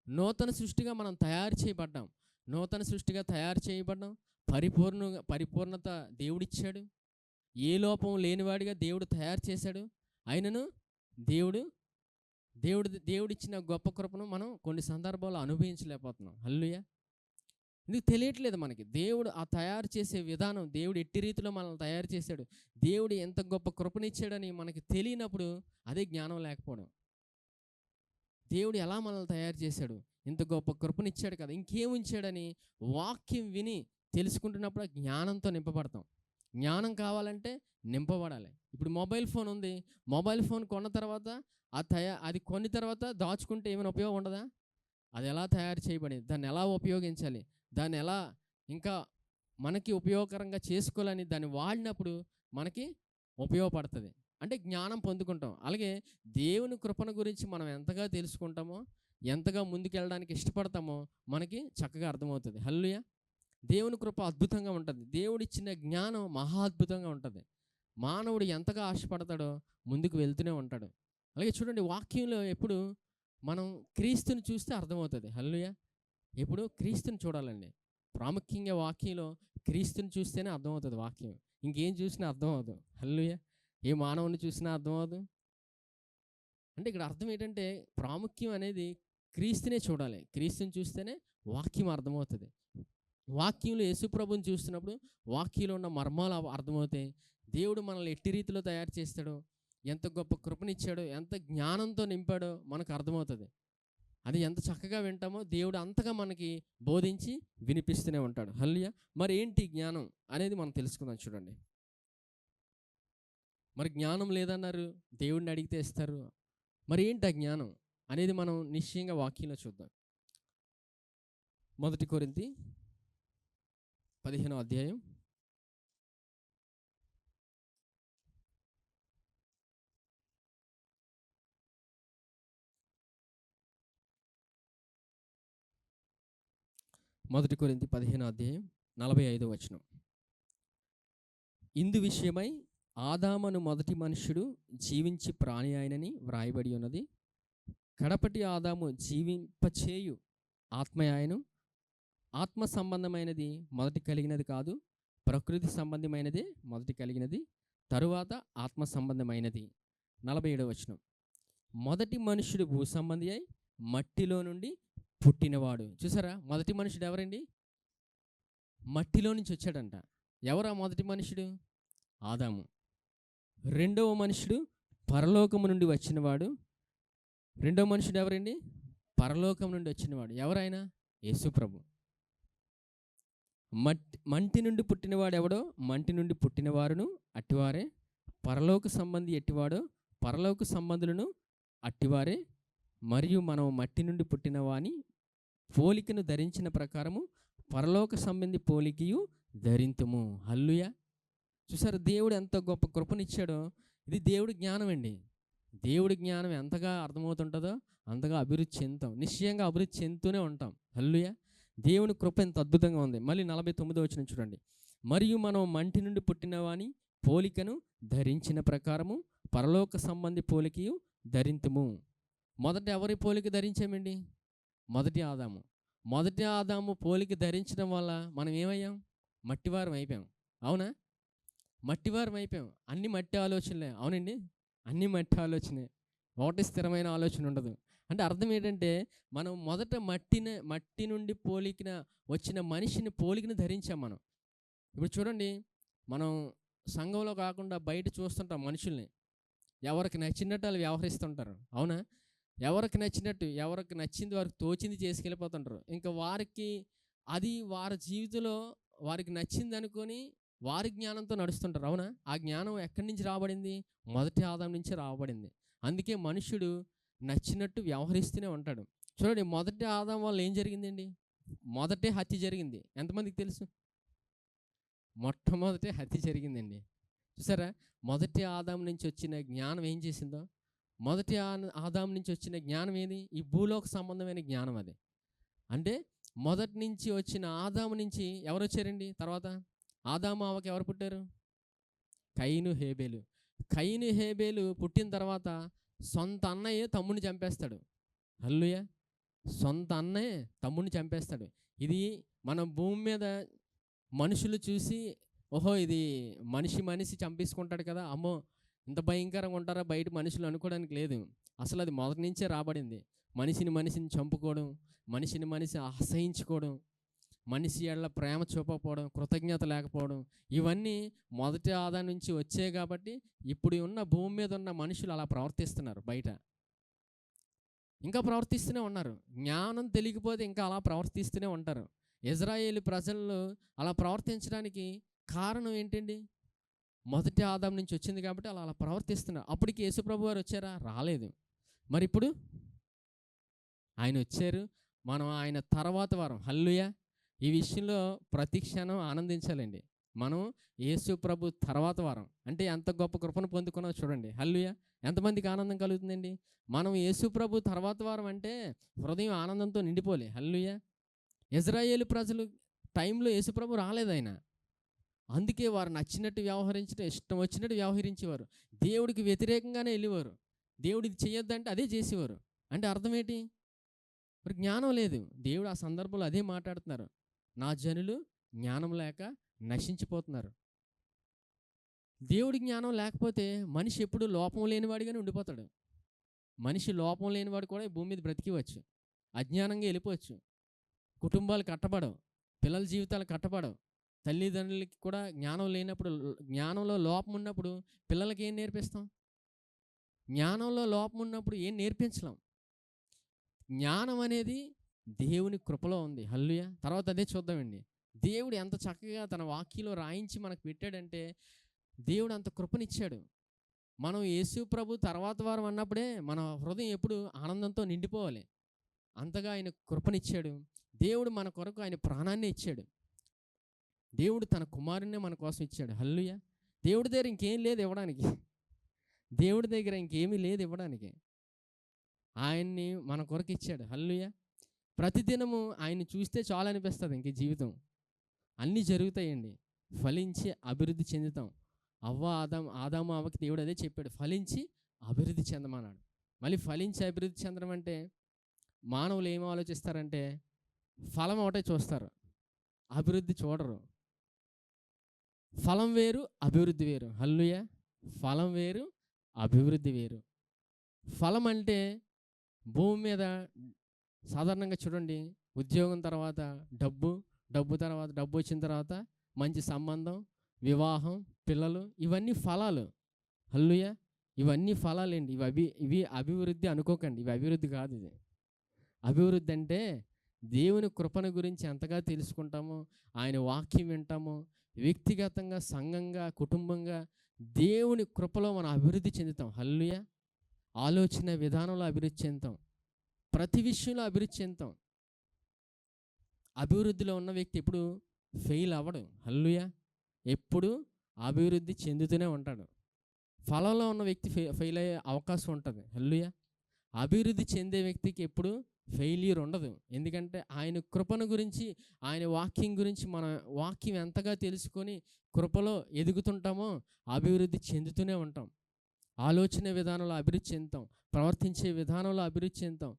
నూతన సృష్టిగా మనం తయారు చేయబడ్డాం. నూతన సృష్టిగా తయారు చేయబడ్డాం. పరిపూర్ణత దేవుడిచ్చాడు. ఏ లోపం లేనివాడిగా దేవుడు తయారు చేశాడు. అయినను దేవుడిచ్చిన గొప్ప కృపను మనం కొన్ని సందర్భాల్లో అనుభవించలేకపోతున్నాం. హల్లెలూయా. నీకు తెలియట్లేదు మనకి దేవుడు ఆ తయారు చేసే విధానం, దేవుడు ఎట్టి రీతిలో మనల్ని తయారు చేశాడు, దేవుడు ఎంత గొప్ప కృపనిచ్చాడని మనకి తెలియనప్పుడు అదే జ్ఞానం లేకపోవడం. దేవుడు ఎలా మనల్ని తయారు చేశాడు, ఇంత గొప్ప కృపనిచ్చాడు కదా, ఇంకేం ఉంచాడని వాక్యం విని తెలుసుకుంటున్నప్పుడు జ్ఞానంతో నింపబడతాం. జ్ఞానం కావాలంటే నింపబడాలి. ఇప్పుడు మొబైల్ ఫోన్ ఉంది, మొబైల్ ఫోన్ కొన్న తర్వాత అది కొన్ని తర్వాత దాచుకుంటే ఏమైనా ఉపయోగం ఉండదా? అది ఎలా తయారు చేయబడింది, దాన్ని ఎలా ఉపయోగించాలి, దాన్ని ఎలా ఇంకా మనకి ఉపయోగకరంగా చేసుకోవాలని దాన్ని వాడినప్పుడు మనకి ఉపయోగపడుతుంది. అంటే జ్ఞానం పొందుకుంటాం. అలాగే దేవుని కృపణ గురించి మనం ఎంతగా తెలుసుకుంటామో, ఎంతగా ముందుకెళ్ళడానికి ఇష్టపడతామో మనకి చక్కగా అర్థమవుతుంది. హల్లెలూయా. దేవుని కృప అద్భుతంగా ఉంటుంది. దేవుడిచ్చిన జ్ఞానం మహా అద్భుతంగా ఉంటుంది. మానవుడు ఎంతగా ఆశపడతాడో ముందుకు వెళ్తూనే ఉంటాడు. అలాగే చూడండి, వాక్యంలో ఎప్పుడు మనం క్రీస్తుని చూస్తే అర్థమవుతుంది. హల్లెలూయా. ఎప్పుడు క్రీస్తుని చూడాలండి. ప్రాముఖ్యంగా వాక్యంలో క్రీస్తుని చూస్తేనే అర్థమవుతుంది వాక్యం. ఇంకేం చూసినా అర్థం అవ్వదు. హల్లెలూయా. ఏ మానవుని చూసినా అర్థం అవ్వదు. అంటే ఇక్కడ అర్థం ఏంటంటే ప్రాముఖ్యం అనేది క్రీస్తునే చూడాలి. క్రీస్తుని చూస్తేనే వాక్యం అర్థమవుతుంది. వాక్యంలో యేసుప్రభుని చూస్తున్నప్పుడు వాక్యంలో ఉన్న మర్మాలు అర్థమవుతాయి. దేవుడు మనల్ని ఎట్టి రీతిలో తయారు చేస్తాడో, ఎంత గొప్ప కృపనిచ్చాడో, ఎంత జ్ఞానంతో నింపాడో మనకు అర్థమవుతుంది. అది ఎంత చక్కగా వింటామో దేవుడు అంతగా మనకి బోధించి వినిపిస్తూనే ఉంటాడు. హల్లెలూయా. మరి ఏంటి జ్ఞానం అనేది మనం తెలుసుకుందాం. చూడండి, మరి జ్ఞానం లేదన్నారు, దేవుడిని అడిగితే ఇస్తారు. మరి ఏంటి ఆ జ్ఞానం అనేది మనం నిశ్చయంగా వాక్యంలో చూద్దాం. 1 కొరింథీ 15వ అధ్యాయం 1 కొరింథీ 15వ అధ్యాయం 45వ వచనం. ఇందు విషయమై ఆదామును మొదటి మనుష్యుడు జీవించి ప్రాణి ఆయనని వ్రాయబడి ఉన్నది. కడపటి ఆదాము జీవింపచేయు ఆత్మయాయను. ఆత్మ సంబంధమైనది మొదటి కలిగినది కాదు, ప్రకృతి సంబంధమైనదే మొదటి కలిగినది, తరువాత ఆత్మ సంబంధమైనది. 47వ వచనం. మొదటి మనుష్యుడు భూ సంబంధి అయి మట్టిలో నుండి పుట్టినవాడు. చూసారా, మొదటి మనుషుడు ఎవరండి? మట్టిలో నుంచి వచ్చాడంట. ఎవరా మొదటి మనుషుడు? ఆదాము. రెండవ మనుషుడు పరలోకము నుండి వచ్చినవాడు. రెండో మనుషుడు ఎవరండి? పరలోకం నుండి వచ్చినవాడు. ఎవరైనా? యేసుప్రభు. మంటి నుండి పుట్టినవాడు ఎవడో మంటి నుండి పుట్టినవారును అట్టివారే, పరలోక సంబంధి ఎట్టివాడో పరలోక సంబంధులను అట్టివారే, మరియు మనం మట్టి నుండి పుట్టిన వాని పోలికను ధరించిన ప్రకారము పరలోక సంబంధి పోలికయు ధరింతుము. హల్లెలూయా. చూసారు దేవుడు ఎంత గొప్ప కృపనిచ్చాడో. ఇది దేవుడి జ్ఞానం అండి. దేవుడి జ్ఞానం ఎంతగా అర్థమవుతుంటుందో అంతగా అభివృద్ధి చెందుతాం. నిశ్చయంగా అభివృద్ధి చెందుతూనే ఉంటాం. హల్లెలూయా. దేవుని కృప ఎంత అద్భుతంగా ఉంది. మళ్ళీ 49వ వచనం చూడండి. మరియు మనం మంటి నుండి పుట్టిన వాని పోలికను ధరించిన ప్రకారము పరలోక సంబంధి పోలికయు ధరింతుము. మొదట ఎవరి పోలిక ధరించామండి? మొదటి ఆదాము. మొదటి ఆదాము పోలిక ధరించడం వల్ల మనం ఏమయ్యాం? మట్టివారం అయిపోయాం. అవునా? మట్టివారం అయిపోయాం. అన్ని మట్టి ఆలోచనలే. అవునండి, అన్ని మట్టి ఆలోచనే. ఒకటి స్థిరమైన ఆలోచన ఉండదు. అంటే అర్థం ఏంటంటే మనం మొదట మట్టి నుండి పోలికిన వచ్చిన మనిషిని పోలికను ధరించాం మనం. ఇప్పుడు చూడండి, మనం సంఘంలో కాకుండా బయట చూస్తుంటాం మనుషుల్ని. ఎవరికి నచ్చినట్టు వాళ్ళు వ్యవహరిస్తుంటారు. అవునా? ఎవరికి నచ్చినట్టు, ఎవరికి నచ్చింది వారికి తోచింది చేసుకెళ్ళిపోతుంటారు. ఇంకా వారికి అది వారి జీవితంలో వారికి నచ్చింది అనుకొని వారి జ్ఞానంతో నడుస్తుంటారు. అవునా? ఆ జ్ఞానం ఎక్కడి నుంచి రాబడింది? మొదటి ఆదాం నుంచి రాబడింది. అందుకే మనుషుడు నచ్చినట్టు వ్యవహరిస్తూనే ఉంటాడు. చూడండి, మొదటి ఆదాం వల్ల ఏం జరిగిందండి? మొదటే హత్య జరిగింది. ఎంతమందికి తెలుసు? మొట్టమొదటే హత్య జరిగిందండి. చూసారా? మొదటి ఆదాం నుంచి వచ్చిన జ్ఞానం ఏం చేసిందో? మొదటి ఆదాం నుంచి వచ్చిన జ్ఞానం ఏది? ఈ భూలోక సంబంధమైన జ్ఞానం. అది అంటే మొదటి నుంచి వచ్చిన ఆదాము నుంచి ఎవరు వచ్చారండి? తర్వాత ఆదాము అవ్వకి ఎవరు పుట్టారు? కయీను హేబేలు. కయీను హేబేలు పుట్టిన తర్వాత సొంత అన్నయ్య తమ్ముడిని చంపేస్తాడు. హల్లెలూయా. సొంత అన్నయ్య తమ్ముడిని చంపేస్తాడు. ఇది మన భూమి మీద మనుషులు చూసి, ఓహో ఇది మనిషి చంపేసుకుంటాడు కదా, అమ్మో ఇంత భయంకరంగా ఉంటారా బయట మనుషులు అనుకోవడానికి లేదు. అసలు అది మొదటి నుంచే రాబడింది. మనిషిని చంపుకోవడం, మనిషి అసహించుకోవడం, మనిషి ఎడల ప్రేమ చూపకపోవడం, కృతజ్ఞత లేకపోవడం, ఇవన్నీ మొదటి ఆదాయం నుంచి వచ్చాయి. కాబట్టి ఇప్పుడు ఉన్న భూమి మీద ఉన్న మనుషులు అలా ప్రవర్తిస్తున్నారు. బయట ఇంకా ప్రవర్తిస్తూనే ఉన్నారు. జ్ఞానం తెలియకపోతే ఇంకా అలా ప్రవర్తిస్తూనే ఉంటారు. ఇజ్రాయేలు ప్రజలు అలా ప్రవర్తించడానికి కారణం ఏంటండి? మొదటి ఆదాం నుంచి వచ్చింది కాబట్టి అలా ప్రవర్తిస్తున్నారు. అప్పటికి యేసుప్రభు వారు వచ్చారా? రాలేదు. మరి ఇప్పుడు ఆయన వచ్చారు. మనం ఆయన తర్వాత వారం. హల్లెలూయా. ఈ విషయంలో ప్రతి క్షణం ఆనందించాలండి. మనం యేసు ప్రభు తర్వాత వారం అంటే ఎంత గొప్ప కృపను పొందుకున్నామో చూడండి. హల్లెలూయా. ఎంతమందికి ఆనందం కలుగుతుందండి? మనం యేసు ప్రభు తర్వాత వారం అంటే హృదయం ఆనందంతో నిండిపోలే. హల్లెలూయా. ఇజ్రాయేలు ప్రజలు టైంలో యేసు ప్రభు రాలేదు ఆయన. అందుకే వారు నచ్చినట్టు వ్యవహరించడం, ఇష్టం వచ్చినట్టు వ్యవహరించేవారు. దేవుడికి వ్యతిరేకంగానే వెళ్ళేవారు. దేవుడు ఇది చేయొద్దంటే అదే చేసేవారు. అంటే అర్థం ఏంటి? మరి జ్ఞానం లేదు. దేవుడు ఆ సందర్భంలో అదే మాట్లాడుతున్నారు. నా జనులు జ్ఞానం లేక నశించిపోతున్నారు. దేవుడి జ్ఞానం లేకపోతే మనిషి ఎప్పుడు లోపం లేనివాడిగానే ఉండిపోతాడు. మనిషి లోపం లేనివాడు కూడా ఈ భూమి మీద బ్రతికివచ్చు. అజ్ఞానంగా వెళ్ళిపోవచ్చు. కుటుంబాలు కట్టబడవు, పిల్లల జీవితాలు కట్టబడవు. తల్లిదండ్రులకి కూడా జ్ఞానం లేనప్పుడు, జ్ఞానంలో లోపం ఉన్నప్పుడు పిల్లలకి ఏం నేర్పిస్తాం? జ్ఞానంలో లోపం ఉన్నప్పుడు ఏం నేర్పించలేం. జ్ఞానం అనేది దేవుని కృపలో ఉంది. హల్లెలూయా. తర్వాత అదే చూద్దామండి. దేవుడు ఎంత చక్కగా తన వాక్యంలో రాయించి మనకు పెట్టాడంటే దేవుడు అంత కృపనిచ్చాడు. మనం యేసు ప్రభు తర్వాత వారం అన్నప్పుడే మన హృదయం ఎప్పుడు ఆనందంతో నిండిపోవాలి. అంతగా ఆయన కృపనిచ్చాడు. దేవుడు మన కొరకు ఆయన ప్రాణాన్ని ఇచ్చాడు. దేవుడు తన కుమారుణ్ణి మన కోసం ఇచ్చాడు. హల్లెలూయా. దేవుడి దగ్గర ఇంకేం లేదు ఇవ్వడానికి. దేవుడి దగ్గర ఇంకేమీ లేదు ఇవ్వడానికి. ఆయన్ని మన కొరకు ఇచ్చాడు. హల్లెలూయా. ప్రతిదినము ఆయన్ని చూస్తే చాలు అనిపిస్తుంది. ఇంక జీవితం అన్నీ జరుగుతాయండి. ఫలించి అభివృద్ధి చెందుతాం. ఆదాము అవ్వకి దేవుడు అదే చెప్పాడు, ఫలించి అభివృద్ధి చెందమన్నాడు. మళ్ళీ ఫలించి అభివృద్ధి చెందడం అంటే మానవులు ఏం ఆలోచిస్తారంటే ఫలం ఒకటే చూస్తారు, అభివృద్ధి చూడరు. ఫలం వేరు, అభివృద్ధి వేరు. హల్లెలూయా. ఫలం వేరు, అభివృద్ధి వేరు. ఫలం అంటే భూమి మీద సాధారణంగా చూడండి, ఉద్యోగం తర్వాత డబ్బు తర్వాత డబ్బు వచ్చిన తర్వాత మంచి సంబంధం, వివాహం, పిల్లలు, ఇవన్నీ ఫలాలు. హల్లెలూయా. ఇవన్నీ ఫలాలేండి. ఇవి అభివృద్ధి అనుకోకండి. ఇవి అభివృద్ధి కాదు ఇది. అభివృద్ధి అంటే దేవుని కృపను గురించి ఎంతగా తెలుసుకుంటామో, ఆయన వాక్యం వింటామో, వ్యక్తిగతంగా, సంఘంగా, కుటుంబంగా దేవుని కృపలో మనం అభివృద్ధి చెందుతాం. హల్లెలూయా. ఆలోచన విధానంలో అభివృద్ధి చెందుతాం. ప్రతి విషయంలో అభివృద్ధి చెందుతాం. అభివృద్ధిలో ఉన్న వ్యక్తి ఎప్పుడు ఫెయిల్ అవ్వడు. హల్లెలూయా. ఎప్పుడు అభివృద్ధి చెందుతూనే ఉంటాడు. ఫలంలో ఉన్న వ్యక్తి ఫెయిల్ అయ్యే అవకాశం ఉంటుంది. హల్లెలూయా. అభివృద్ధి చెందే వ్యక్తికి ఎప్పుడు ఫెయిల్యూర్ ఉండదు. ఎందుకంటే ఆయన కృపను గురించి, ఆయన వాక్యం గురించి మన వాక్యం ఎంతగా తెలుసుకొని కృపలో ఎదుగుతుంటామో అభివృద్ధి చెందుతూనే ఉంటాం. ఆలోచన విధానంలో అభివృద్ధి చెందుతాం. ప్రవర్తించే విధానంలో అభివృద్ధి చెందుతాం.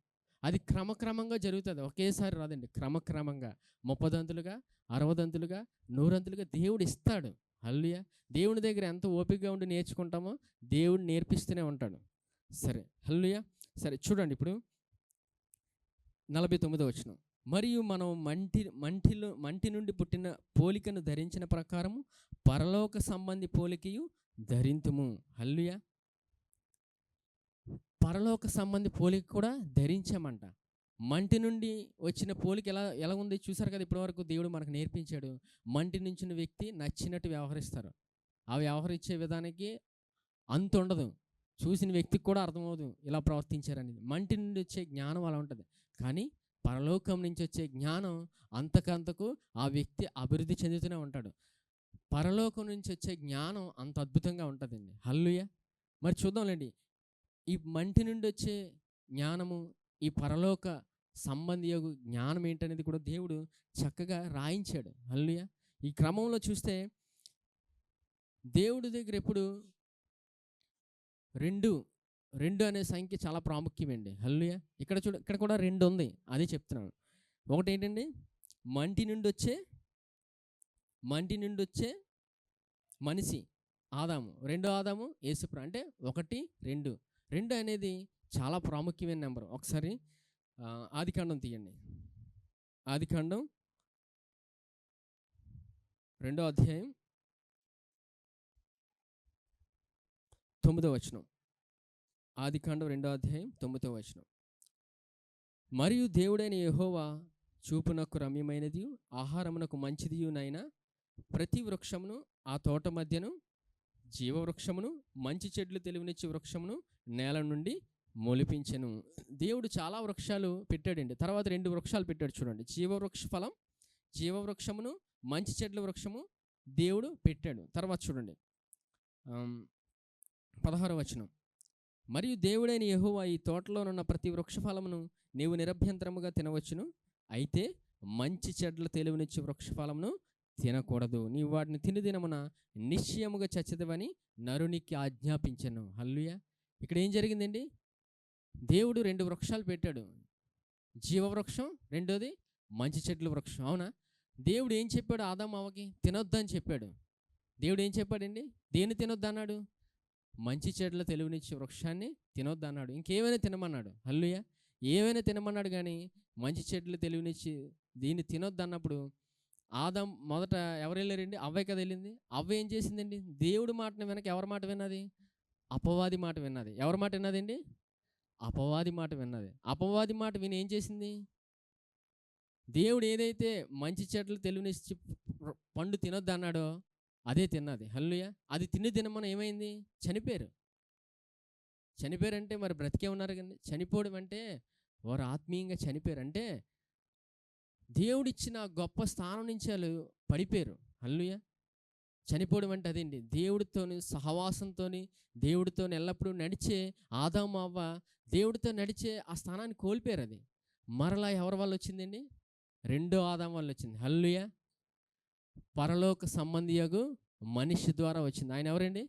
అది క్రమక్రమంగా జరుగుతుంది. ఒకేసారి రాదండి. క్రమక్రమంగా 30 60 100 దేవుడు ఇస్తాడు. హల్లెలూయా. దేవుని దగ్గర ఎంత ఓపికగా ఉండి నేర్చుకుంటామో దేవుడు నేర్పిస్తూనే ఉంటాడు. సరే, హల్లెలూయా. సరే, చూడండి ఇప్పుడు 49వ వచనం. మరియు మనం మంటి నుండి పుట్టిన పోలికను ధరించిన ప్రకారము పరలోక సంబంధి పోలికయు ధరింతుము. హల్లెలూయా. పరలోక సంబంధి పోలిక కూడా ధరించామంట. మంటి నుండి వచ్చిన పోలిక ఎలా ఉంది చూసారు కదా. ఇప్పటివరకు దేవుడు మనకు నేర్పించాడు. మంటి నుంచిన వ్యక్తి నచ్చినట్టు వ్యవహరిస్తారు. ఆ వ్యవహరించే విధానానికి అంత ఉండదు. చూసిన వ్యక్తికి కూడా అర్థమవుదు ఇలా ప్రవర్తించారనేది. మంటి నుండి వచ్చే జ్ఞానం అలా ఉంటుంది. కానీ పరలోకం నుంచి వచ్చే జ్ఞానం అంతకంతకు ఆ వ్యక్తి అభివృద్ధి చెందుతూనే ఉంటాడు. పరలోకం నుంచి వచ్చే జ్ఞానం అంత అద్భుతంగా ఉంటుందండి. హల్లెలూయా. మరి చూద్దాంలేండి. ఈ మంటి నుండి వచ్చే జ్ఞానము, ఈ పరలోక సంబంధియగు జ్ఞానం ఏంటనేది కూడా దేవుడు చక్కగా రాయించాడు. హల్లెలూయా. ఈ క్రమంలో చూస్తే దేవుడి దగ్గర ఎప్పుడు రెండు అనే సంఖ్య చాలా ప్రాముఖ్యమండి. హల్లెలూయా. ఇక్కడ కూడా 2 ఉంది. అదే చెప్తున్నాను. ఒకటి ఏంటండి, మంటి నుండి వచ్చే మనిషి ఆదాము. రెండో ఆదాము యేసుప్రభు. అంటే 1 2 అనేది చాలా ప్రాముఖ్యమైన నెంబర్. ఒకసారి ఆదికాండం తీయండి. ఆదికాండం 2వ అధ్యాయం 9వ వచనం. ఆదికాండం 2వ అధ్యాయం 9వ వచనం. మరియు దేవుడైన యెహోవా చూపునకు రమ్యమైనది, ఆహారమునకు మంచిదియునైన ప్రతి వృక్షమును ఆ తోట మధ్యను, జీవవృక్షమును, మంచి చెట్లు తెలివినిచ్చే వృక్షమును నేల నుండి మొలిపించెను. దేవుడు చాలా వృక్షాలు పెట్టాడండి. తర్వాత 2 వృక్షాలు పెట్టాడు చూడండి. జీవవృక్షమును మంచి చెట్ల వృక్షము దేవుడు పెట్టాడు. తర్వాత చూడండి 16వ వచనం. మరియు దేవుడైన యెహోవా ఈ తోటలోనున్న ప్రతి వృక్ష ఫలమును నీవు నిరభ్యంతరముగా తినవచ్చును, అయితే మంచి చెడ్ల తెలివినిచ్చే వృక్ష ఫలమును తినకూడదు. నీవు వాటిని తిని దినమున నిశ్చయముగా చచ్చెదవని నరునికి ఆజ్ఞాపించెను. హల్లెలూయా. ఇక్కడ ఏం జరిగిందండి? దేవుడు 2 వృక్షాలు పెట్టాడు. జీవవృక్షం, రెండోది మంచి చెట్ల వృక్షం. అవునా? దేవుడు ఏం చెప్పాడు? ఆదాము అవ్వకి తినొద్దని చెప్పాడు. దేవుడు ఏం చెప్పాడండి? దేన్ని తినొద్దన్నాడు? మంచి చెట్ల తెలివినిచ్చే వృక్షాన్ని తినొద్దన్నాడు. ఇంకేమైనా తినమన్నాడు. హల్లెలూయా. ఏమైనా తినమన్నాడు. కానీ మంచి చెట్లు తెలివినిచ్చి దీన్ని తినొద్దన్నప్పుడు ఆదాం మొదట ఎవరు వెళ్ళారండి? అవ్వే కదా వెళ్ళింది. అవ్వ ఏం చేసిందండి? దేవుడి మాటను వెనక ఎవరి మాట విన్నది? అపవాది మాట విన్నది. ఎవరి మాట విన్నదండి? అపవాది మాట విన్నది. అపవాది మాట విని ఏం చేసింది? దేవుడు ఏదైతే మంచి చెట్లు తెలివినిచ్చి పండు తినొద్దు అన్నాడో అదే తిన్నది. హల్లెలూయా. అది తినమని ఏమైంది? చనిపోయారంటే మరి బ్రతికే ఉన్నారు కానీ చనిపోవడం అంటే వారు ఆత్మీయంగా చనిపోయారు. అంటే దేవుడిచ్చిన గొప్ప స్థానం నుంచి వాళ్ళు పడిపోయారు. హల్లెలూయా. చనిపోవడం అంటే అదేంటి? దేవుడితోని సహవాసంతోని దేవుడితో ఎల్లప్పుడూ నడిచే ఆదాము అవ్వ దేవుడితో నడిచే ఆ స్థానాన్ని కోల్పోయారు. అది మరలా ఎవరి వల్ల వచ్చిందండి? 2వ ఆదాము వల్ల వచ్చింది. హల్లెలూయా. పరలోక సంబంధియగు మనిషి ద్వారా వచ్చింది. ఆయన ఎవరండి?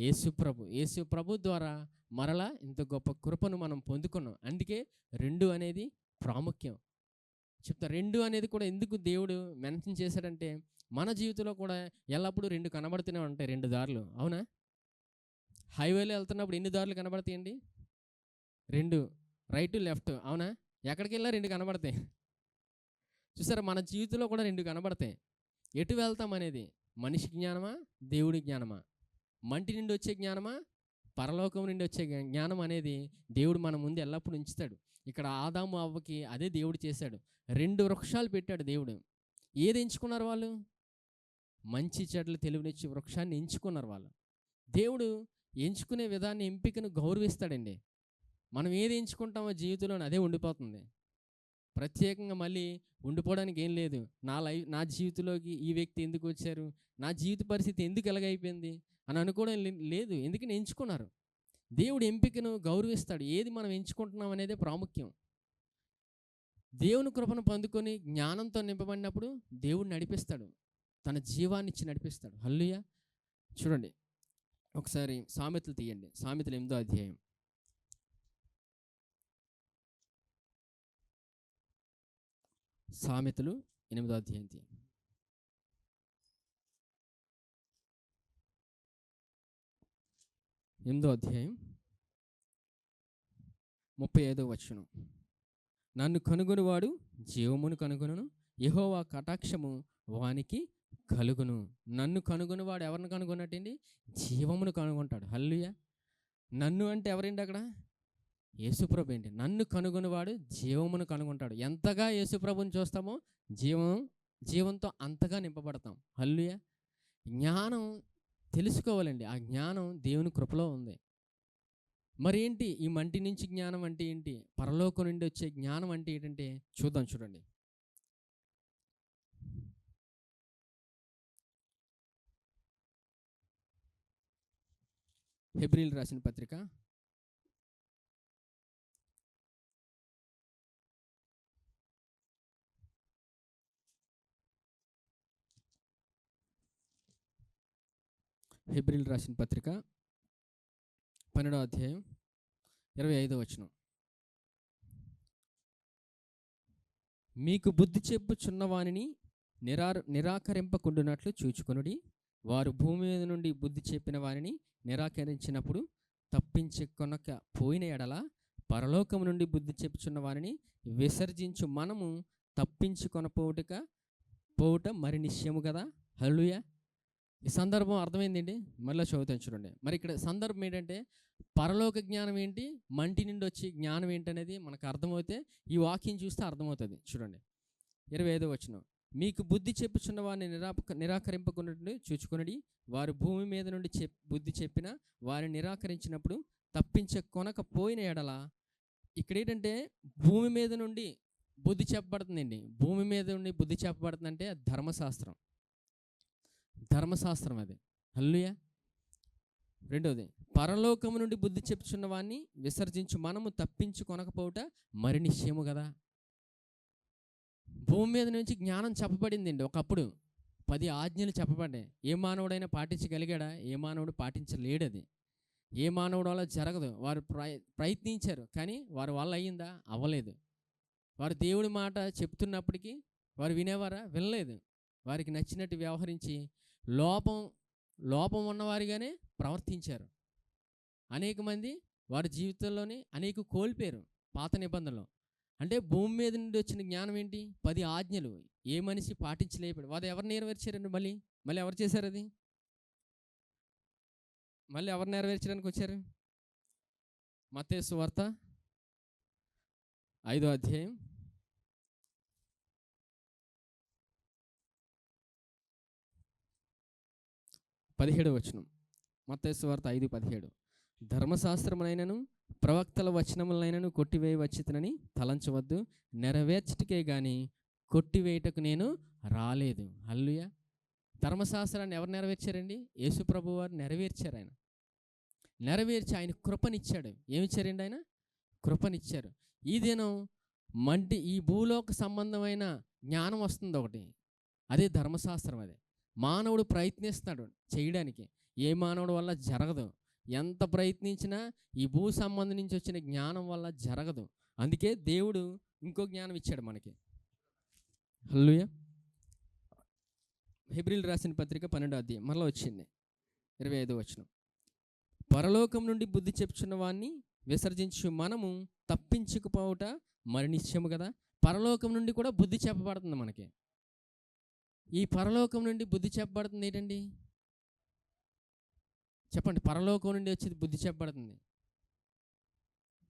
యేసు ప్రభు ద్వారా మరలా ఇంత గొప్ప కృపను మనం పొందుకున్నాం. అందుకే 2 అనేది ప్రాముఖ్యం. చెప్తా. 2 అనేది కూడా ఎందుకు దేవుడు మెన్షన్ చేశాడంటే మన జీవితంలో కూడా ఎల్లప్పుడూ 2 కనబడుతూనే ఉంటాయి. 2 దారులు. అవునా? హైవేలో వెళ్తున్నప్పుడు ఎన్ని దారులు కనబడతాయండి? 2, రైట్ లెఫ్ట్. అవునా? ఎక్కడికి వెళ్ళినా 2 కనబడతాయి. చూసారా? మన జీవితంలో కూడా 2 కనబడతాయి. ఎటు వెళ్తాం అనేది మనిషి జ్ఞానమా, దేవుడి జ్ఞానమా? మంటి నుండి వచ్చే జ్ఞానమా, పరలోకం నుండి వచ్చే జ్ఞానం అనేది దేవుడు మన ముందు ఎల్లప్పుడూ ఉంచుతాడు. ఇక్కడ ఆదాము అవ్వకి అదే దేవుడు చేశాడు. 2 వృక్షాలు పెట్టాడు దేవుడు. ఏది ఎంచుకున్నారు వాళ్ళు? మంచి చెడ్ల తెలివినిచ్చి వృక్షాన్ని ఎంచుకున్నారు వాళ్ళు. దేవుడు ఎంచుకునే విధాన్ని, ఎంపికను గౌరవిస్తాడండి. మనం ఏది ఎంచుకుంటామో జీవితంలో అదే ఉండిపోతుంది. ప్రత్యేకంగా మళ్ళీ ఉండిపోవడానికి ఏం లేదు. నా జీవితంలోకి ఈ వ్యక్తి ఎందుకు వచ్చారు, నా జీవిత పరిస్థితి ఎందుకు ఎలాగైపోయింది అని అనుకోవడం లేదు. ఎందుకని ఎంచుకున్నారు. దేవుడు ఎంపికను గౌరవిస్తాడు. ఏది మనం ఎంచుకుంటున్నాం అనేదే ప్రాముఖ్యం. దేవుని కృపను పొందుకొని జ్ఞానంతో నింపబడినప్పుడు దేవుడు నడిపిస్తాడు, తన జీవాన్ని ఇచ్చి నడిపిస్తాడు. హల్లెలూయా. చూడండి ఒకసారి సామెతలు తీయండి. సామెతలు 8వ అధ్యాయం. సామెతలు 8వ అధ్యాయం తీయండి. 8వ అధ్యాయం 35వ వచనం. నన్ను కనుగొనువాడు జీవమును కనుగొనును, యెహోవా కటాక్షము వానికి కలుగును. నన్ను కనుగొనివాడు ఎవరిని కనుగొన్నట్టండి? జీవమును కనుగొంటాడు. హల్లెలూయా. నన్ను అంటే ఎవరండి అక్కడ? యేసుప్రభు ఏంటి. నన్ను కనుగొనివాడు జీవమును కనుగొంటాడు. ఎంతగా యేసుప్రభుని చూస్తామో జీవంతో అంతగా నింపబడతాం. హల్లెలూయా. జ్ఞానం తెలుసుకోవాలండి. ఆ జ్ఞానం దేవుని కృపలో ఉంది. మరి ఏంటి ఈ మంటి నుంచి జ్ఞానం అంటే ఏంటి? పరలోకం నుండి వచ్చే జ్ఞానం అంటే ఏంటంటే చూద్దాం. చూడండి హెబ్రీయులకు రాసిన పత్రిక 12వ అధ్యాయం 25వ వచనం. మీకు బుద్ధి చెప్పుచున్నవానిని నిరాకరింపకుండునట్లు చూచుకొనుడి. వారు భూమి మీద నుండి బుద్ధి చెప్పిన వారిని నిరాకరించినప్పుడు తప్పించుకొనక పోయిన ఎడల పరలోకం నుండి బుద్ధి చెప్పుచున్న వారిని విసర్జించు మనము తప్పించుకొనపోవుట మరి నిశ్చయము కదా. హల్లెలూయా. ఈ సందర్భం అర్థమైందండి. మళ్ళీ చదువుతాను చూడండి. మరి ఇక్కడ సందర్భం ఏంటంటే పరలోక జ్ఞానం ఏంటి, మంటి నుండి వచ్చి జ్ఞానం ఏంటనేది మనకు అర్థమవుతే ఈ వాక్యం చూస్తే అర్థమవుతుంది. చూడండి 25వ వచనం. మీకు బుద్ధి చెప్పుచున్న వారిని నిరాకరింపకున్నట్టు చూచుకొనడి. వారు భూమి మీద నుండి బుద్ధి చెప్పిన వారిని నిరాకరించినప్పుడు తప్పించుకొనకపోయిన ఎడల. ఇక్కడ ఏంటంటే భూమి మీద నుండి బుద్ధి చెప్పబడుతుందండి. భూమి మీద నుండి బుద్ధి చెప్పబడుతుందంటే అది ధర్మశాస్త్రం. అది. హల్లెలూయా. రెండవది, పరలోకము నుండి బుద్ధి చెప్పుచున్న వాడిని విసర్జించు మనము తప్పించుకొనకపోవుట మరి నిశ్చయము కదా. భూమి మీద నుంచి జ్ఞానం చెప్పబడిందండి. ఒకప్పుడు 10 ఆజ్ఞలు చెప్పబడ్డాయి. ఏ మానవుడైనా పాటించగలిగాడా? ఏ మానవుడు పాటించలేడు. అది ఏ మానవుడు వల్ల జరగదు. వారు ప్రయత్నించారు కానీ వారి వల్ల అయ్యిందా? అవ్వలేదు. వారు దేవుడి మాట చెప్తున్నప్పటికీ వారు వినేవారా? వినలేదు. వారికి నచ్చినట్టు వ్యవహరించి లోపం ఉన్నవారిగానే ప్రవర్తించారు. అనేక మంది వారి జీవితంలోనే అనేక కోల్పోయారు పాత నిబంధనలు. అంటే భూమి మీద నుండి వచ్చిన జ్ఞానం ఏంటి? 10 ఆజ్ఞలు ఏ మనిషి పాటించలేపాడు. వారు ఎవరు నెరవేర్చారండి? మళ్ళీ ఎవరు చేశారు? అది మళ్ళీ ఎవరు నెరవేర్చడానికి వచ్చారు? మత్తయి సువార్త 5వ అధ్యాయం 17వ వచనం. మత్తయి సువార్త 5:17. ధర్మశాస్త్రమునైనను ప్రవక్తల వచనములైనను కొట్టివేయవచ్చునని తలంచవద్దు, నెరవేర్చుటకే గాని కొట్టివేయటకు నేను రాలేదు. హల్లెలూయా. ధర్మశాస్త్రాన్ని ఎవరు నెరవేర్చారండి? యేసు ప్రభువు వారు నెరవేర్చారు. ఆయన నెరవేర్చి ఆయన కృపనిచ్చాడు. ఏమిచ్చారండి? ఆయన కృపనిచ్చారు. ఈ దినం ఈ భూలోక సంబంధమైన జ్ఞానం వస్తుంది ఒకటి, అదే ధర్మశాస్త్రం. అదే మానవుడు ప్రయత్నిస్తాడు చేయడానికి. ఏ మానవుడు వల్ల జరగదు. ఎంత ప్రయత్నించినా ఈ భూ సంబంధం నుంచి వచ్చిన జ్ఞానం వల్ల జరగదు. అందుకే దేవుడు ఇంకో జ్ఞానం ఇచ్చాడు మనకి. హల్లెలూయా. హెబ్రీయులకు రాసిన పత్రిక 12వ అధ్యాయం మరలా వచ్చింది 25వ వచనం. పరలోకం నుండి బుద్ధి చెప్పుచున్న వాడిని విసర్జించు మనము తప్పించుకుపోవుట మరి నిశ్చయము కదా. పరలోకం నుండి కూడా బుద్ధి చెప్పబడుతుంది మనకి. ఈ పరలోకం నుండి బుద్ధి చెప్పబడుతుంది ఏంటండి? చెప్పండి, పరలోకం నుండి వచ్చేది బుద్ధి చెప్పబడుతుంది.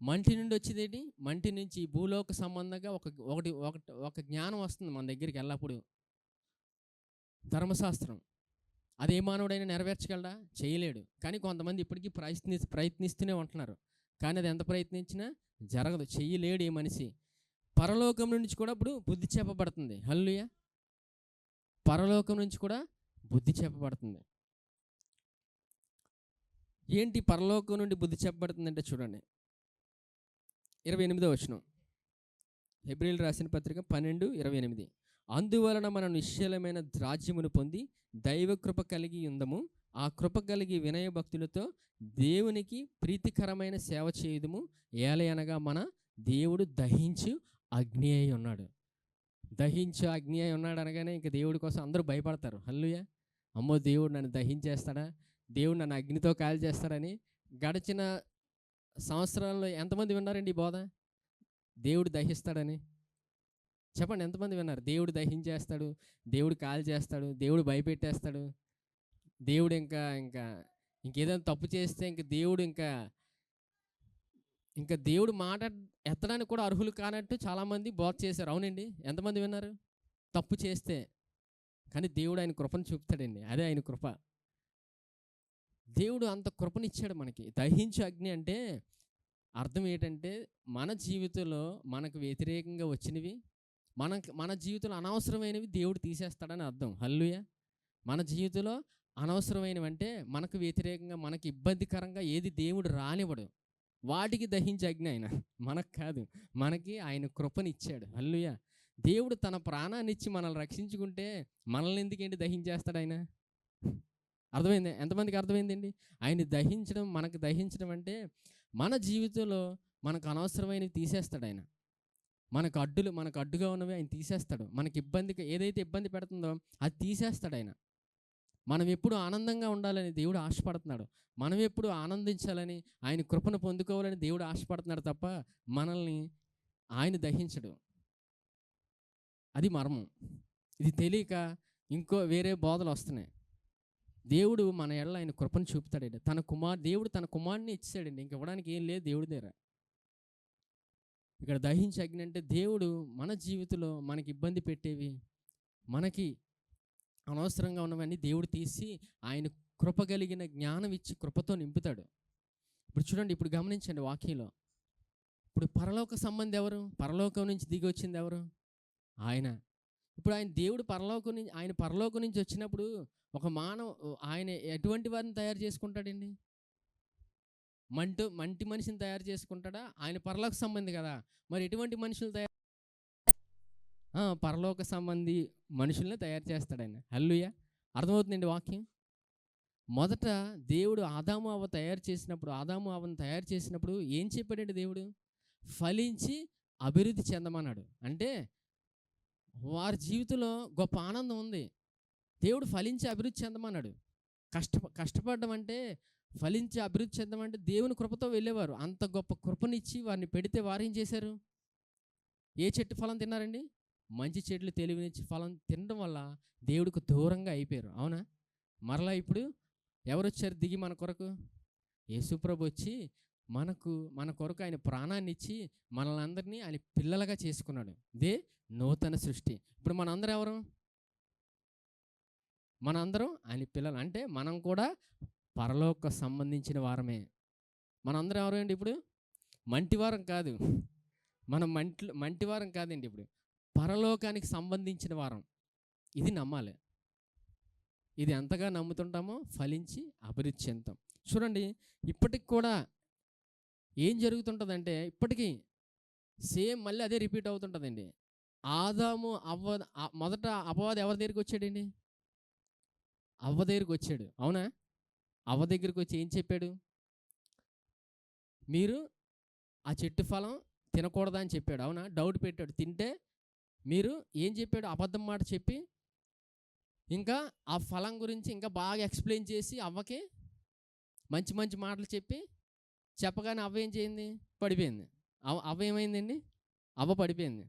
మంటి నుండి వచ్చేది ఏంటి? మంటి నుంచి భూలోక సంబంధంగా ఒక జ్ఞానం వస్తుంది మన దగ్గరికి ఎల్లప్పుడు. ధర్మశాస్త్రం అది ఏ మానవుడైనా నెరవేర్చగలడా? చేయలేడు. కానీ కొంతమంది ఇప్పటికీ ప్రయత్నిస్తూనే ఉంటున్నారు. కానీ అది ఎంత ప్రయత్నించినా జరగదు, చెయ్యలేడు ఏ మనిషి. పరలోకం నుంచి కూడా ఇప్పుడు బుద్ధి చెప్పబడుతుంది. హల్లెలూయా. పరలోకం నుంచి కూడా బుద్ధి చెప్పబడుతుంది. ఏంటి పరలోకం నుండి బుద్ధి చెప్పబడుతుందంటే చూడండి, 28వ వచనం, హెబ్రీయులకు రాసిన పత్రిక 12:28. అందువలన మనం నిశ్చలమైన రాజ్యమును పొంది దైవకృప కలిగి ఉందము. ఆ కృప కలిగి వినయభక్తులతో దేవునికి ప్రీతికరమైన సేవ చేయుదుము. ఏలయనగా మన దేవుడు దహించు అగ్ని అయి ఉన్నాడు. దహించు అగ్ని అయి ఉన్నాడు అనగానే ఇంక దేవుడి కోసం అందరూ భయపడతారు. హల్లెలూయా. అమ్మో, దేవుడు నన్ను దహించేస్తాడా, దేవుడు నన్ను అగ్నితో కాల్ చేస్తాడని. గడిచిన సంవత్సరాల్లో ఎంతమంది విన్నారండి ఈ బోధ? దేవుడు దహిస్తాడని. చెప్పండి, ఎంతమంది విన్నారు? దేవుడు దహించేస్తాడు, దేవుడు కాల్ చేస్తాడు, దేవుడు భయపెట్టేస్తాడు, దేవుడు ఇంకేదైనా తప్పు చేస్తే ఇంకా దేవుడు మాట ఎత్తడానికి కూడా అర్హులు కానట్టు చాలామంది బోధ చేశారు. అవునండి, ఎంతమంది విన్నారు? తప్పు చేస్తే కానీ దేవుడు ఆయన కృపను చూపుతాడండి. అదే ఆయన కృప. దేవుడు అంత కృపనిచ్చాడు మనకి. దహించు అగ్ని అంటే అర్థం ఏంటంటే, మన జీవితంలో మనకు వ్యతిరేకంగా వచ్చినవి, మన జీవితంలో అనవసరమైనవి దేవుడు తీసేస్తాడని అర్థం. హల్లెలూయా. మన జీవితంలో అనవసరమైనవి అంటే మనకు వ్యతిరేకంగా, మనకి ఇబ్బందికరంగా ఏది దేవుడు రానివ్వడు. వాటికి దహించే అగ్ని ఆయన. మనకు కాదు, మనకి ఆయన కృపనిచ్చాడు. హల్లెలూయా. దేవుడు తన ప్రాణాన్ని ఇచ్చి మనల్ని రక్షించుకుంటే మనల్ని ఎందుకేంటి దహించేస్తాడు ఆయన? అర్థమైంది? ఎంతమందికి అర్థమైందండి? ఆయన దహించడం, మనకు దహించడం అంటే మన జీవితంలో మనకు అనవసరమైనవి తీసేస్తాడు ఆయన. మనకు అడ్డుగా ఉన్నవి ఆయన తీసేస్తాడు. ఏదైతే ఇబ్బంది పెడుతుందో అది తీసేస్తాడు ఆయన. మనం ఎప్పుడు ఆనందంగా ఉండాలని దేవుడు ఆశపడుతున్నాడు. మనం ఎప్పుడు ఆనందించాలని, ఆయన కృపను పొందుకోవాలని దేవుడు ఆశపడుతున్నాడు తప్ప మనల్ని ఆయన దహించడు. అది మర్మం. ఇది తెలియక వేరే బోధలు వస్తున్నాయి. దేవుడు మన ఎడల ఆయన కృపను చూపుతాడండి. దేవుడు తన కుమారుని ఇచ్చాడండి. ఇంక ఇవ్వడానికి ఏం లేదు దేవుడి దగ్గర. ఇక్కడ దహించే అగ్ని అంటే దేవుడు మన జీవితంలో మనకి ఇబ్బంది పెట్టేవి, మనకి అనవసరంగా ఉన్నవన్నీ దేవుడు తీసి ఆయన కృప కలిగిన జ్ఞానం ఇచ్చి కృపతో నింపుతాడు. ఇప్పుడు చూడండి, ఇప్పుడు గమనించండి వాక్యంలో. ఇప్పుడు పరలోక సంబంధి ఎవరు? పరలోకం నుంచి దిగి వచ్చింది ఎవరు? ఆయన. ఇప్పుడు దేవుడు పరలోకం నుంచి వచ్చినప్పుడు ఆయన ఎటువంటి వారిని తయారు చేసుకుంటాడండి? మంటి మనిషిని తయారు చేసుకుంటాడా? ఆయన పరలోక సంబంధి కదా. మరి ఎటువంటి మనుషులు పరలోక సంబంధి మనుషుల్ని తయారు చేస్తాడు ఆయన. హల్లెలూయా. అర్థమవుతుందండి వాక్యం? మొదట దేవుడు ఆదాము అవ్వను తయారు చేసినప్పుడు ఏం చెప్పాడండి దేవుడు? ఫలించి అభివృద్ధి చెందమన్నాడు. అంటే వారి జీవితంలో గొప్ప ఆనందం ఉంది. దేవుడు ఫలించి అభివృద్ధి చెందమన్నాడు. కష్టపడడం అంటే, ఫలించి అభివృద్ధి చెందమంటే దేవుని కృపతో వెళ్ళేవారు. అంత గొప్ప కృపనిచ్చి వారిని పెడితే వారు ఏం చేశారు? ఏ చెట్టు ఫలం తిన్నారండి? మంచి చెట్లు తెలివినిచ్చి ఫలం తినడం వల్ల దేవుడికి దూరంగా అయిపోయారు. అవునా? మరలా ఇప్పుడు ఎవరు వచ్చారు దిగి మన కొరకు? యేసుప్రభు వచ్చి మన కొరకు ఆయన ప్రాణాన్ని ఇచ్చి మనల్ని అందరినీ ఆయన పిల్లలుగా చేసుకున్నాడు. ఇదే నూతన సృష్టి. ఇప్పుడు మనందరం ఎవరు? మనందరం ఆయన పిల్లలు. అంటే మనం కూడా పరలోక సంబంధించిన వారమే. మనందరం ఎవరు అండి? ఇప్పుడు మంటివారం కాదు, మనం మంటివారం కాదండి. ఇప్పుడు పరలోకానికి సంబంధించిన వారం. ఇది నమ్మాలి. ఇది ఎంతగా నమ్ముతుంటామో ఫలించి అభివృద్ధి చెందుతాం. చూడండి, ఇప్పటికి కూడా ఏం జరుగుతుంటుందంటే, ఇప్పటికీ సేమ్ మళ్ళీ అదే రిపీట్ అవుతుంటుందండి. ఆదాము మొదట అపవాది ఎవరి దగ్గరికి వచ్చాడండి? అవ్వ దగ్గరికి వచ్చాడు. అవునా? అవ్వ దగ్గరికి వచ్చి ఏం చెప్పాడు? మీరు ఆ చెట్టు ఫలం తినకూడదా అని చెప్పాడు. అవునా? డౌట్ పెట్టాడు. తింటే మీరు ఏం చెప్పాడు? అబద్ధం మాట చెప్పి ఇంకా ఆ ఫలం గురించి ఇంకా బాగా ఎక్స్ప్లెయిన్ చేసి అవ్వకి మంచి మంచి మాటలు చెప్పగానే అవ్వ ఏం చేయింది? పడిపోయింది. అవ్వ ఏమైందండి? అవ్వ పడిపోయింది.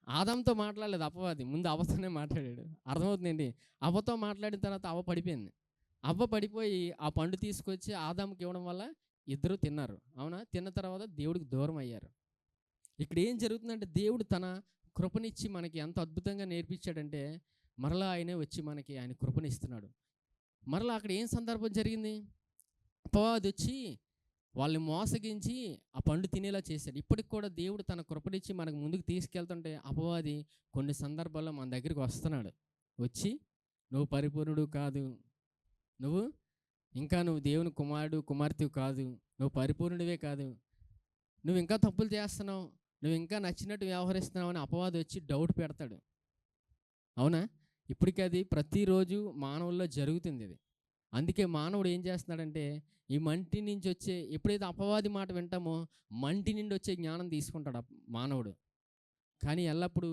ఆదాంతో మాట్లాడలేదు అపవాది, ముందు అవ్వతోనే మాట్లాడాడు. అర్థమవుతుందండి? అవ్వతో మాట్లాడిన తర్వాత అవ్వ పడిపోయింది. అవ్వ పడిపోయి ఆ పండు తీసుకొచ్చి ఆదాముకి ఇవ్వడం వల్ల ఇద్దరు తిన్నారు. అవునా? తిన్న తర్వాత దేవుడికి దూరం అయ్యారు. ఇక్కడ ఏం జరుగుతుందంటే దేవుడు తన కృపనిచ్చి మనకి ఎంత అద్భుతంగా నేర్పించాడంటే మరలా ఆయనే వచ్చి మనకి ఆయన కృపనిస్తున్నాడు. మరలా అక్కడ ఏం సందర్భం జరిగింది? అపవాది వచ్చి వాళ్ళని మోసగించి ఆ పండు తినేలా చేశాడు. ఇప్పటికి కూడా దేవుడు తన కృపనిచ్చి మనకు ముందుకు తీసుకెళ్తుంటే అపవాది కొన్ని సందర్భాల్లో మన దగ్గరికి వస్తున్నాడు. వచ్చి నువ్వు పరిపూర్ణుడు కాదు, నువ్వు నువ్వు దేవుని కుమారుడు కుమార్తెవు కాదు, నువ్వు పరిపూర్ణుడివే కాదు, నువ్వు ఇంకా తప్పులు చేస్తున్నావు, నువ్వు ఇంకా నచ్చినట్టు వ్యవహరిస్తున్నావు అని అపవాది వచ్చి డౌట్ పెడతాడు. అవునా? ఇప్పటికీ అది ప్రతిరోజు మానవుల్లో జరుగుతుంది. అది అందుకే మానవుడు ఏం చేస్తున్నాడంటే ఈ మంటి నుంచి వచ్చే ఎప్పుడైతే అపవాది మాట వింటామో మంటి నుండి వచ్చే జ్ఞానం తీసుకుంటాడు మానవుడు. కానీ ఎల్లప్పుడూ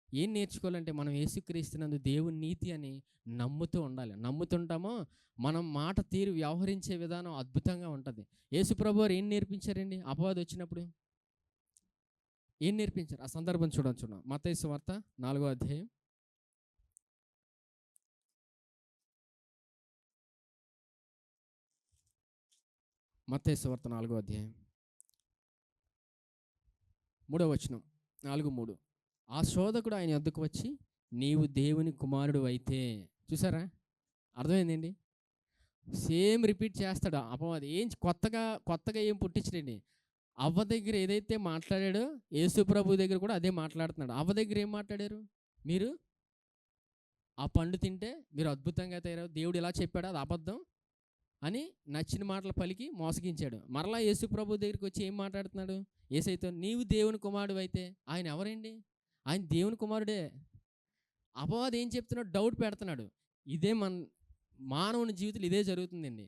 ఏం నేర్చుకోవాలంటే మనం యేసుక్రీస్తునందు దేవుని నీతి అని నమ్ముతూ ఉండాలి. నమ్ముతుంటామో మనం మాట తీరు వ్యవహరించే విధానం అద్భుతంగా ఉంటుంది. యేసు ప్రభువారు ఏం నేర్పించారండి? అపవాది వచ్చినప్పుడు ఏం నేర్పించారు? ఆ సందర్భం చూద్దాం. మత్తయి సువార్త 4వ అధ్యాయం. మత్తయి సువార్త 4వ అధ్యాయం 3వ వచనం. 4:3. ఆ శోధకుడు ఆయన వద్దకు వచ్చి నీవు దేవుని కుమారుడు అయితే. చూసారా? అర్థమైందండి? సేమ్ రిపీట్ చేస్తాడు అపవాది. ఏం కొత్తగా ఏం పుట్టించడండి. అవ్వ దగ్గర ఏదైతే మాట్లాడాడో యేసు ప్రభు దగ్గర కూడా అదే మాట్లాడుతున్నాడు. అవ్వ దగ్గర ఏం మాట్లాడారు? మీరు ఆ పండు తింటే మీరు అద్భుతంగా తయారవు, దేవుడు ఇలా చెప్పాడు, అది అబద్ధం అని నచ్చిన మాటలు పలికి మోసగించాడు. మరలా యేసు ప్రభు దగ్గరికి వచ్చి ఏం మాట్లాడుతున్నాడు? యేసైతో నీవు దేవుని కుమారుడు అయితే. ఆయన ఎవరండి? ఆయన దేవుని కుమారుడే. అపవాది ఏం చెప్తున్నాడు? డౌట్ పెడుతున్నాడు. ఇదే మానవుని జీవితంలో ఇదే జరుగుతుందండి.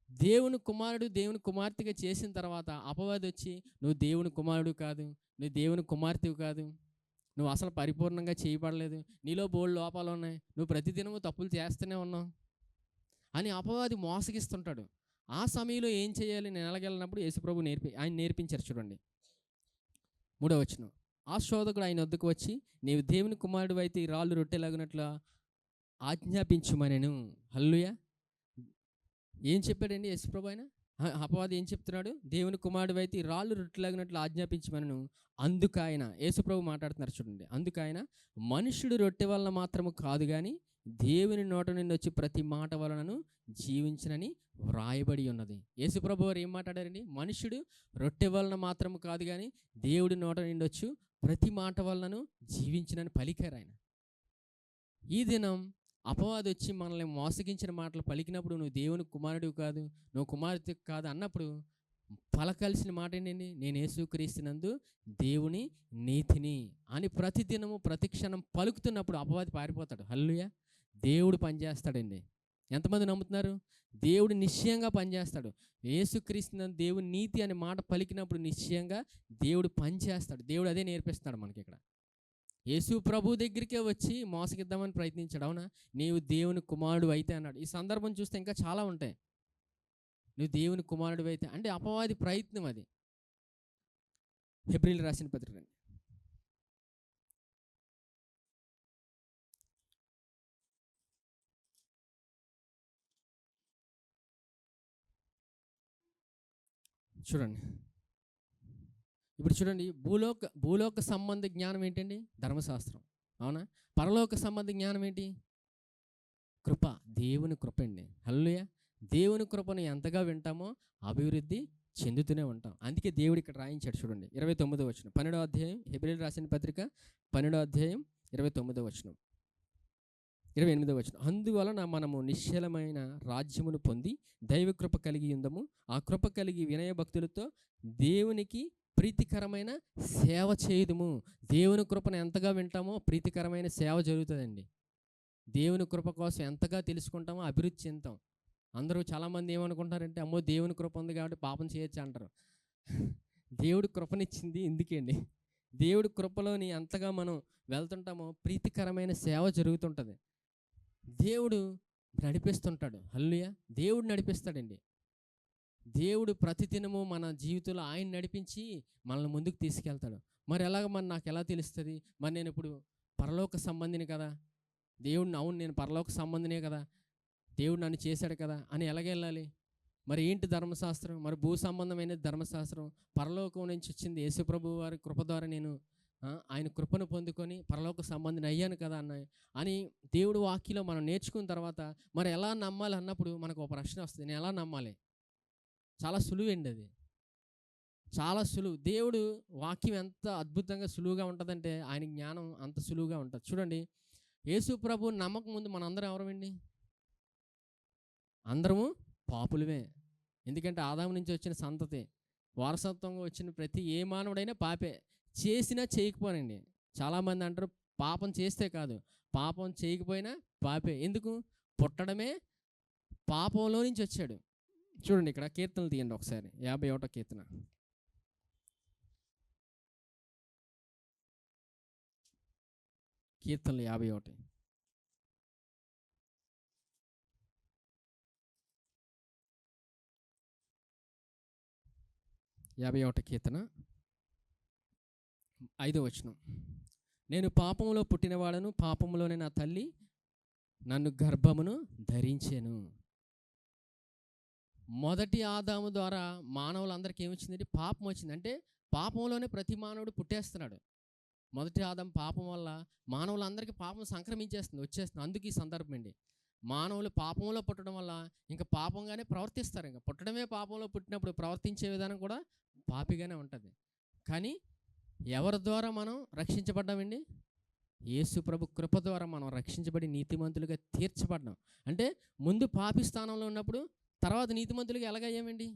దేవుని కుమారుడు దేవుని కుమార్తెగా చేసిన తర్వాత అపవాది వచ్చి నువ్వు దేవుని కుమారుడు కాదు, నువ్వు దేవుని కుమార్తెవు కాదు, నువ్వు అసలు పరిపూర్ణంగా చేయబడలేదు, నీలో బోల్డ్ లోపాలు ఉన్నాయి, నువ్వు ప్రతిదినము తప్పులు చేస్తూనే ఉన్నావు అని అపవాది మోసగిస్తుంటాడు. ఆ సమయంలో ఏం చేయాలి? నేను ఎలాగెళ్ళినప్పుడు యేసుప్రభు ఆయన నేర్పించారు. చూడండి 3వ వచనం. ఆ శోధకుడు ఆయన వద్దకు వచ్చి నీవు దేవుని కుమారుడు అయితే ఈ రాళ్ళు రొట్టెలాగినట్లా ఆజ్ఞాపించుమనెను. హల్లెలూయా. ఏం చెప్పాడండి యేసుప్రభు? ఆయన అపవాది ఏం చెప్తున్నాడు? దేవుని కుమారుడు అయితే ఈ రాళ్ళు రొట్టెలాగినట్లు ఆజ్ఞాపించమనను. అందుకైన యేసుప్రభు మాట్లాడుతున్నారు. చూడండి. అందుకైన మనుషుడు రొట్టె వలన మాత్రము కాదు కానీ దేవుని నోట నుండి వచ్చి ప్రతి మాట వలనను జీవించనని వ్రాయబడి ఉన్నది. యేసుప్రభు వారు ఏం మాట్లాడారండి? మనుషుడు రొట్టె వలన మాత్రము కాదు కానీ దేవుడి నోట నుండి వచ్చి ప్రతి మాట వలనను జీవించనని పలికారు ఆయన. ఈ దినం అపవాది వచ్చి మనల్ని మోసగించిన మాటలు పలికినప్పుడు నువ్వు దేవుని కుమారుడు కాదు, నువ్వు కుమార్తె కాదు అన్నప్పుడు పలకాల్సిన మాట ఏంటండి? నేను యేసుక్రీస్తునందు దేవుని నీతిని అని ప్రతిదినము ప్రతిక్షణం పలుకుతున్నప్పుడు అపవాది పారిపోతాడు. హల్లెలూయా. దేవుడు పనిచేస్తాడండి. ఎంతమంది నమ్ముతున్నారు? దేవుడు నిశ్చయంగా పనిచేస్తాడు. యేసుక్రీస్తునందు దేవుని నీతి అనే మాట పలికినప్పుడు నిశ్చయంగా దేవుడు పనిచేస్తాడు. దేవుడు అదే నేర్పిస్తున్నాడు మనకి ఇక్కడ. యేసు ప్రభు దగ్గరికే వచ్చి మోసగిద్దామని ప్రయత్నించాడు. అవునా? నీవు దేవుని కుమారుడు అయితే అన్నాడు. ఈ సందర్భం చూస్తే ఇంకా చాలా ఉంటాయి. నువ్వు దేవుని కుమారుడు అయితే అంటే అపవాది ప్రయత్నం అది. హెబ్రీయులకు రాసిన పత్రిక చూడండి. ఇప్పుడు చూడండి, భూలోక సంబంధ జ్ఞానం ఏంటండి? ధర్మశాస్త్రం. అవునా? పరలోక సంబంధ జ్ఞానం ఏంటి? కృప. దేవుని కృప అండి. హల్లెలూయా. దేవుని కృపను ఎంతగా వింటామో అభివృద్ధి చెందుతూనే ఉంటాం. అందుకే దేవుడు ఇక్కడ రాయించాడు. చూడండి 29వ వచనం. 12వ అధ్యాయం హెబ్రీయులకు రాసిన పత్రిక 12వ అధ్యాయం 29వ వచనం, 28వ వచనం. అందువలన మనము నిశ్చలమైన రాజ్యమును పొంది దైవకృప కలిగి ఉందము. ఆ కృప కలిగి వినయ భక్తులతో దేవునికి ప్రీతికరమైన సేవ చేయుదుము. దేవుని కృపను ఎంతగా వింటామో ప్రీతికరమైన సేవ జరుగుతుందండి. దేవుని కృప కోసం ఎంతగా తెలుసుకుంటామో అభివృద్ధి చెందుతాం. అందరూ చాలామంది ఏమనుకుంటారంటే అమ్మో దేవుని కృప ఉంది కాబట్టి పాపం చేయొచ్చు అంటారు. దేవుడు కృపనిచ్చింది ఎందుకండి? దేవుడి కృపలోని ఎంతగా మనం వెళ్తుంటామో ప్రీతికరమైన సేవ జరుగుతుంటుంది. దేవుడు నడిపిస్తుంటాడు. హల్లెలూయా. దేవుడు నడిపిస్తాడండి. దేవుడు ప్రతిదినము మన జీవితంలో ఆయన నడిపించి మనల్ని ముందుకు తీసుకెళ్తాడు. మరి నాకు ఎలా తెలుస్తుంది? మరి నేను ఇప్పుడు పరలోక సంబంధిని కదా, దేవుడిని, అవును నేను పరలోక సంబంధినే కదా, దేవుడు నన్ను చేశాడు కదా అని ఎలాగెళ్ళాలి? మరి ఏంటి ధర్మశాస్త్రం? మరి భూ సంబంధమైన ధర్మశాస్త్రం. పరలోకం నుంచి వచ్చింది యేసుప్రభు వారి కృప ద్వారా నేను ఆయన కృపను పొందుకొని పరలోక సంబంధిని అయ్యాను కదా అని దేవుడు వాక్యలో మనం నేర్చుకున్న తర్వాత మరి ఎలా నమ్మాలి అన్నప్పుడు మనకు ఒక ప్రశ్న వస్తుంది. నేను ఎలా నమ్మాలి? చాలా సులువండి అది. చాలా సులువు. దేవుడు వాక్యం ఎంత అద్భుతంగా సులువుగా ఉంటుందంటే ఆయన జ్ఞానం అంత సులువుగా ఉంటుంది. చూడండి, యేసు ప్రభు నమ్మకం ముందు మనందరం ఎవరమండి? అందరము పాపులమే. ఎందుకంటే ఆదాము నుంచి వచ్చిన సంతతి, వారసత్వంగా వచ్చిన ప్రతి ఏ మానవుడైనా పాపే. చేసినా చేయకపోనండి. చాలామంది అంటారు పాపం చేస్తే కాదు, పాపం చేయకపోయినా పాపే. ఎందుకు? పుట్టడమే పాపంలో నుంచి వచ్చాడు. చూడండి, ఇక్కడ కీర్తనలు తీయండి ఒకసారి. 51వ కీర్తన. కీర్తనలు 51. 51వ కీర్తన 5వ వచనం. నేను పాపంలో పుట్టినవాడను, పాపంలోనే నా తల్లి నన్ను గర్భమును ధరించెను. మొదటి ఆదాము ద్వారా మానవులందరికీ ఏమొచ్చిందంటే పాపం వచ్చింది. అంటే పాపంలోనే ప్రతి మానవుడు పుట్టేస్తున్నాడు. మొదటి ఆదాము పాపం వల్ల మానవులందరికీ పాపం సంక్రమించేస్తుంది, వచ్చేస్తుంది. అందుకు ఈ సందర్భం అండి. మానవులు పాపంలో పుట్టడం వల్ల ఇంకా పాపంగానే ప్రవర్తిస్తారు. ఇంకా పుట్టడమే పాపంలో పుట్టినప్పుడు ప్రవర్తించే విధానం కూడా పాపిగానే ఉంటుంది. కానీ ఎవరి ద్వారా మనం రక్షించబడ్డామండి? యేసు ప్రభు కృప ద్వారా మనం రక్షించబడి నీతిమంతులుగా తీర్చబడ్డాం. అంటే ముందు పాపి స్థానంలో ఉన్నప్పుడు తర్వాత నీతిమంతులుగా ఎలాగయ్యామండి?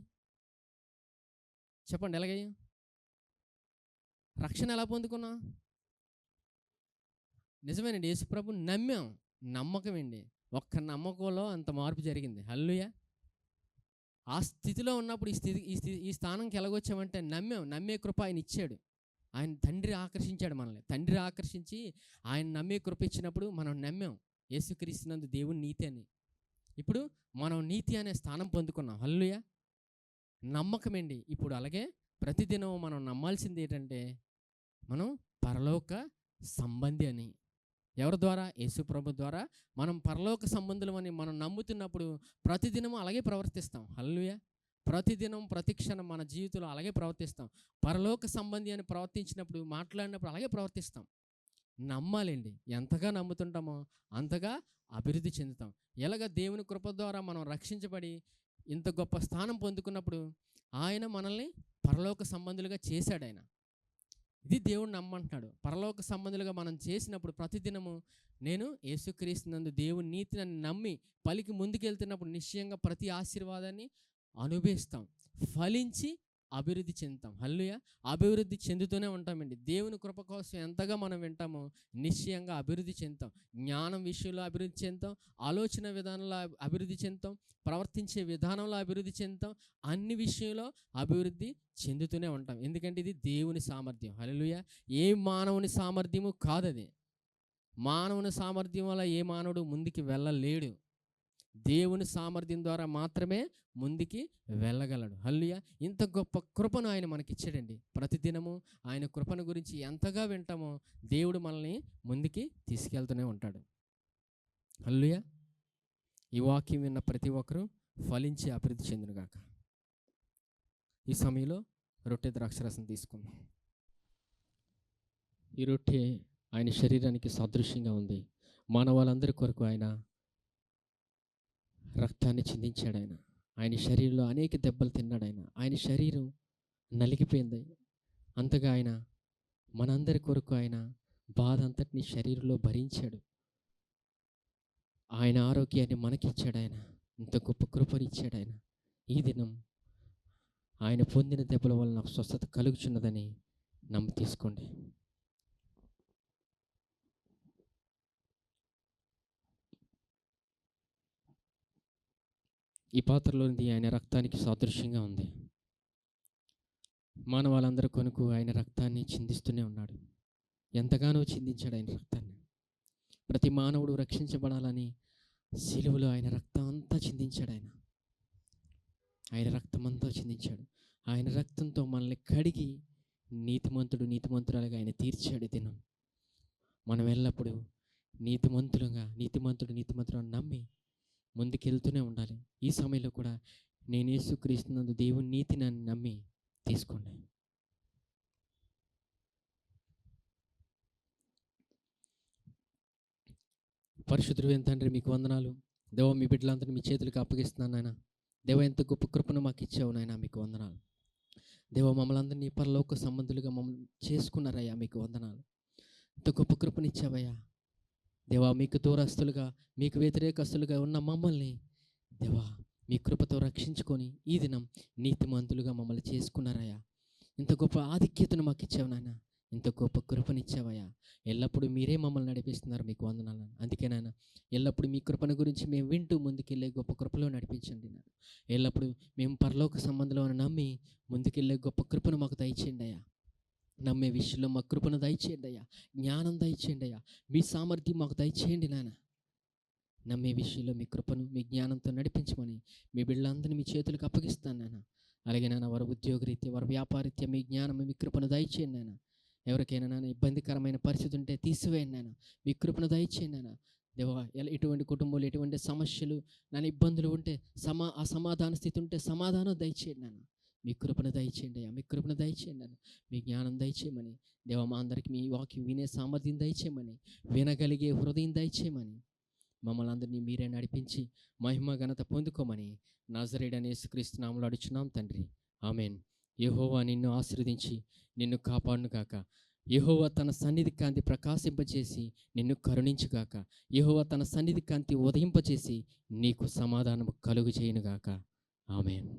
చెప్పండి, ఎలాగయ్యాం? రక్షణ ఎలా పొందుకున్నాం? నిజమేనండి, యేసు ప్రభు నమ్మాం. నమ్మకం అండి. ఒక్క నమ్మకంలో అంత మార్పు జరిగింది. హల్లెలూయా. ఆ స్థితిలో ఉన్నప్పుడు ఈ స్థానంకి ఎలాగొచ్చామంటే నమ్మాం. నమ్మే కృప ఆయన ఇచ్చాడు. ఆయన తండ్రి ఆకర్షించాడు మనల్ని. తండ్రి ఆకర్షించి ఆయన నమ్మే కృప ఇచ్చినప్పుడు మనం నమ్మాం యేసుక్రీస్తునందు దేవుని నీతి అని. ఇప్పుడు మనం నీతి అనే స్థానం పొందుకున్నాం. హల్లెలూయా. నమ్మకమండి. ఇప్పుడు అలాగే ప్రతిదినం మనం నమ్మాల్సింది ఏంటంటే మనం పరలోక సంబంధి అని. ఎవరి ద్వారా? యేసు ప్రభు ద్వారా మనం పరలోక సంబంధులం అని మనం నమ్ముతున్నప్పుడు ప్రతిదినం అలాగే ప్రవర్తిస్తాం. హల్లెలూయా. ప్రతిదినం ప్రతి క్షణం మన జీవితంలో అలాగే ప్రవర్తిస్తాం. పరలోక సంబంధి అని ప్రవర్తించినప్పుడు, మాట్లాడినప్పుడు అలాగే ప్రవర్తిస్తాం. నమ్మాలండి. ఎంతగా నమ్ముతుంటామో అంతగా అభివృద్ధి చెందుతాం. ఎలాగ దేవుని కృప ద్వారా మనం రక్షించబడి ఇంత గొప్ప స్థానం పొందుకున్నప్పుడు ఆయన మనల్ని పరలోక సంబంధులుగా చేశాడు. ఆయన ఇది దేవుడు నమ్మంటున్నాడు. పరలోక సంబంధులుగా మనం చేసినప్పుడు ప్రతిదినము నేను యేసుక్రీస్తునందు దేవుని నీతిని నమ్మి పలికి ముందుకెళ్తున్నప్పుడు నిశ్చయంగా ప్రతి ఆశీర్వాదాన్ని అనుభవిస్తాం, ఫలించి అభివృద్ధి చెందుతాం. హల్లెలూయా. అభివృద్ధి చెందుతూనే ఉంటామండి. దేవుని కృప కోసం ఎంతగా మనం వింటామో నిశ్చయంగా అభివృద్ధి చెందుతాం. జ్ఞానం విషయంలో అభివృద్ధి చెందుతాం, ఆలోచన విధానంలో అభివృద్ధి చెందుతాం, ప్రవర్తించే విధానంలో అభివృద్ధి చెందుతాం. అన్ని విషయంలో అభివృద్ధి చెందుతూనే ఉంటాం. ఎందుకంటే ఇది దేవుని సామర్థ్యం. హల్లెలూయా. ఏ మానవుని సామర్థ్యము కాదది. మానవుని సామర్థ్యం వల్ల ఏ మానవుడు ముందుకు వెళ్ళలేడు. దేవుని సామర్థ్యం ద్వారా మాత్రమే ముందుకి వెళ్ళగలడు. హల్లెలూయా. ఇంత గొప్ప కృపను ఆయన మనకిచ్చాడండి. ప్రతిదినము ఆయన కృపను గురించి ఎంతగా వింటామో దేవుడు మనల్ని ముందుకి తీసుకెళ్తూనే ఉంటాడు. హల్లెలూయా. ఈ వాక్యం విన్న ప్రతి ఒక్కరూ ఫలించి అభివృద్ధి చెందునుగాక. ఈ సమయంలో రొట్టె ద్రాక్షరసం తీసుకుందాం. ఈ రొట్టె ఆయన శరీరానికి సాదృశ్యంగా ఉంది. మానవాళ్ళందరి కొరకు ఆయన రక్తాన్ని చిందించాడు. ఆయన శరీరంలో అనేక దెబ్బలు తిన్నాడు. ఆయన శరీరం నలిగిపోయింది. అంతగా ఆయన మనందరి కొరకు ఆయన బాధ అంతటిని శరీరంలో భరించాడు. ఆయన ఆరోగ్యాన్ని మనకిచ్చాడు. ఆయన ఇంత గొప్ప కృపనిచ్చాడు. ఆయన ఈ దినం ఆయన పొందిన దెబ్బల వల్ల నాకు స్వస్థత కలుగుచున్నదని నమ్మి తీసుకోండి. ఈ పాత్రలోనిది ఆయన రక్తానికి సాదృశ్యంగా ఉంది. మానవాళ్ళందరి కొరకు ఆయన రక్తాన్ని చిందిస్తూనే ఉన్నాడు. ఎంతగానో చిందించాడు ఆయన రక్తాన్ని. ప్రతి మానవుడు రక్షించబడాలని సిలువలో ఆయన రక్తం అంతా చిందించాడు. ఆయన రక్తం అంతా చిందించాడు. ఆయన రక్తంతో మనల్ని కడిగి నీతిమంతురాలుగా ఆయన తీర్చాడు. దినం మనం ఎల్లప్పుడూ నీతిమంతుడు నమ్మి ముందుకెళ్తూనే ఉండాలి. ఈ సమయంలో కూడా నేను యేసుక్రీస్తునందు దేవుని నీతిని నమ్మి తీసుకోండి. పరిశుద్ధుడైన తండ్రి, మీకు వందనాలు. దేవా, మీ బిడ్డలందరినీ మీ చేతులకు అప్పగిస్తున్నాను నాయన. దేవా, ఎంత గొప్ప కృపను మాకు ఇచ్చావు నాయన, మీకు వందనాలు. దేవా, మమ్మల్ని అందరినీ పరలోక సంబంధులుగా మమ్మల్ని చేసుకున్నారయ్యా, మీకు వందనాలు. ఎంత గొప్ప కృపనిచ్చావయ్యా దేవా. మీకు దూరస్తులుగా, మీకు వ్యతిరేకస్తులుగా ఉన్న మమ్మల్ని దేవా మీ కృపతో రక్షించుకొని ఈ దినం నీతిమంతులుగా మమ్మల్ని చేసుకున్నారయ్యా. ఇంత గొప్ప ఆధిక్యతను మాకు ఇచ్చావు నాయన, ఇంత గొప్ప కృపనిచ్చావయ్యా. ఎల్లప్పుడూ మీరే మమ్మల్ని నడిపిస్తున్నారు, మీకు వందనాలు. అందుకే నాయన, ఎల్లప్పుడూ మీ కృపను గురించి మేము వింటూ ముందుకెళ్ళే గొప్ప కృపలో నడిపించండి నాయన. ఎల్లప్పుడూ మేము పరలోక సంబంధంలో నమ్మి ముందుకెళ్ళే గొప్ప కృపను మాకు దయచేయండి అయ్యా. నమ్మే విషయంలో మా కృపను దయచేయండి అయ్యా. జ్ఞానం దయచేయండి అయ్యా. మీ సామర్థ్యం మాకు దయచేయండి నాయన. నమ్మే విషయంలో మీ కృపను, మీ జ్ఞానంతో నడిపించమని మీ బిడ్డలందరినీ మీ చేతులకు అప్పగిస్తాను నాయన. అలాగే నాన్న, వారి ఉద్యోగరీత్యా, వారి వ్యాపారీత్యా మీ జ్ఞానం, మీ కృపను దయచేయండి నాయన. ఎవరికైనా నాన్న ఇబ్బందికరమైన పరిస్థితి ఉంటే తీసివేయండి నాయన. మీ కృపను దయచేయండి నాయన. దేవా, ఎటువంటి కుటుంబాలు, ఎటువంటి సమస్యలు, నాన్న ఇబ్బందులు ఉంటే, అసమాధాన స్థితి ఉంటే సమాధానం దయచేయండి నాన్న. మీ కృపను దయచేయండి అయ్యా. మీ కృపను దయచేయండి నాన్న. మీ జ్ఞానం దయచేయమని దేవా, మా అందరికీ మీ వాక్యం వినే సామర్థ్యం దయచేయమని, వినగలిగే హృదయం దయచేయమని, మమ్మల్ని అందరినీ మీరే నడిపించి మహిమ ఘనత పొందుకోమని నజరేయుడైన యేసుక్రీస్తు నామములో అడుగుచున్నాం తండ్రి. ఆమేన్. యెహోవా నిన్ను ఆశీర్వదించి నిన్ను కాపాడును గాక. యెహోవా తన సన్నిధి కాంతి ప్రకాశింపచేసి నిన్ను కరుణించుగాక. యెహోవా తన సన్నిధి కాంతి ఉదయింపచేసి నీకు సమాధానము కలుగు చేయునుగాక. ఆమేన్.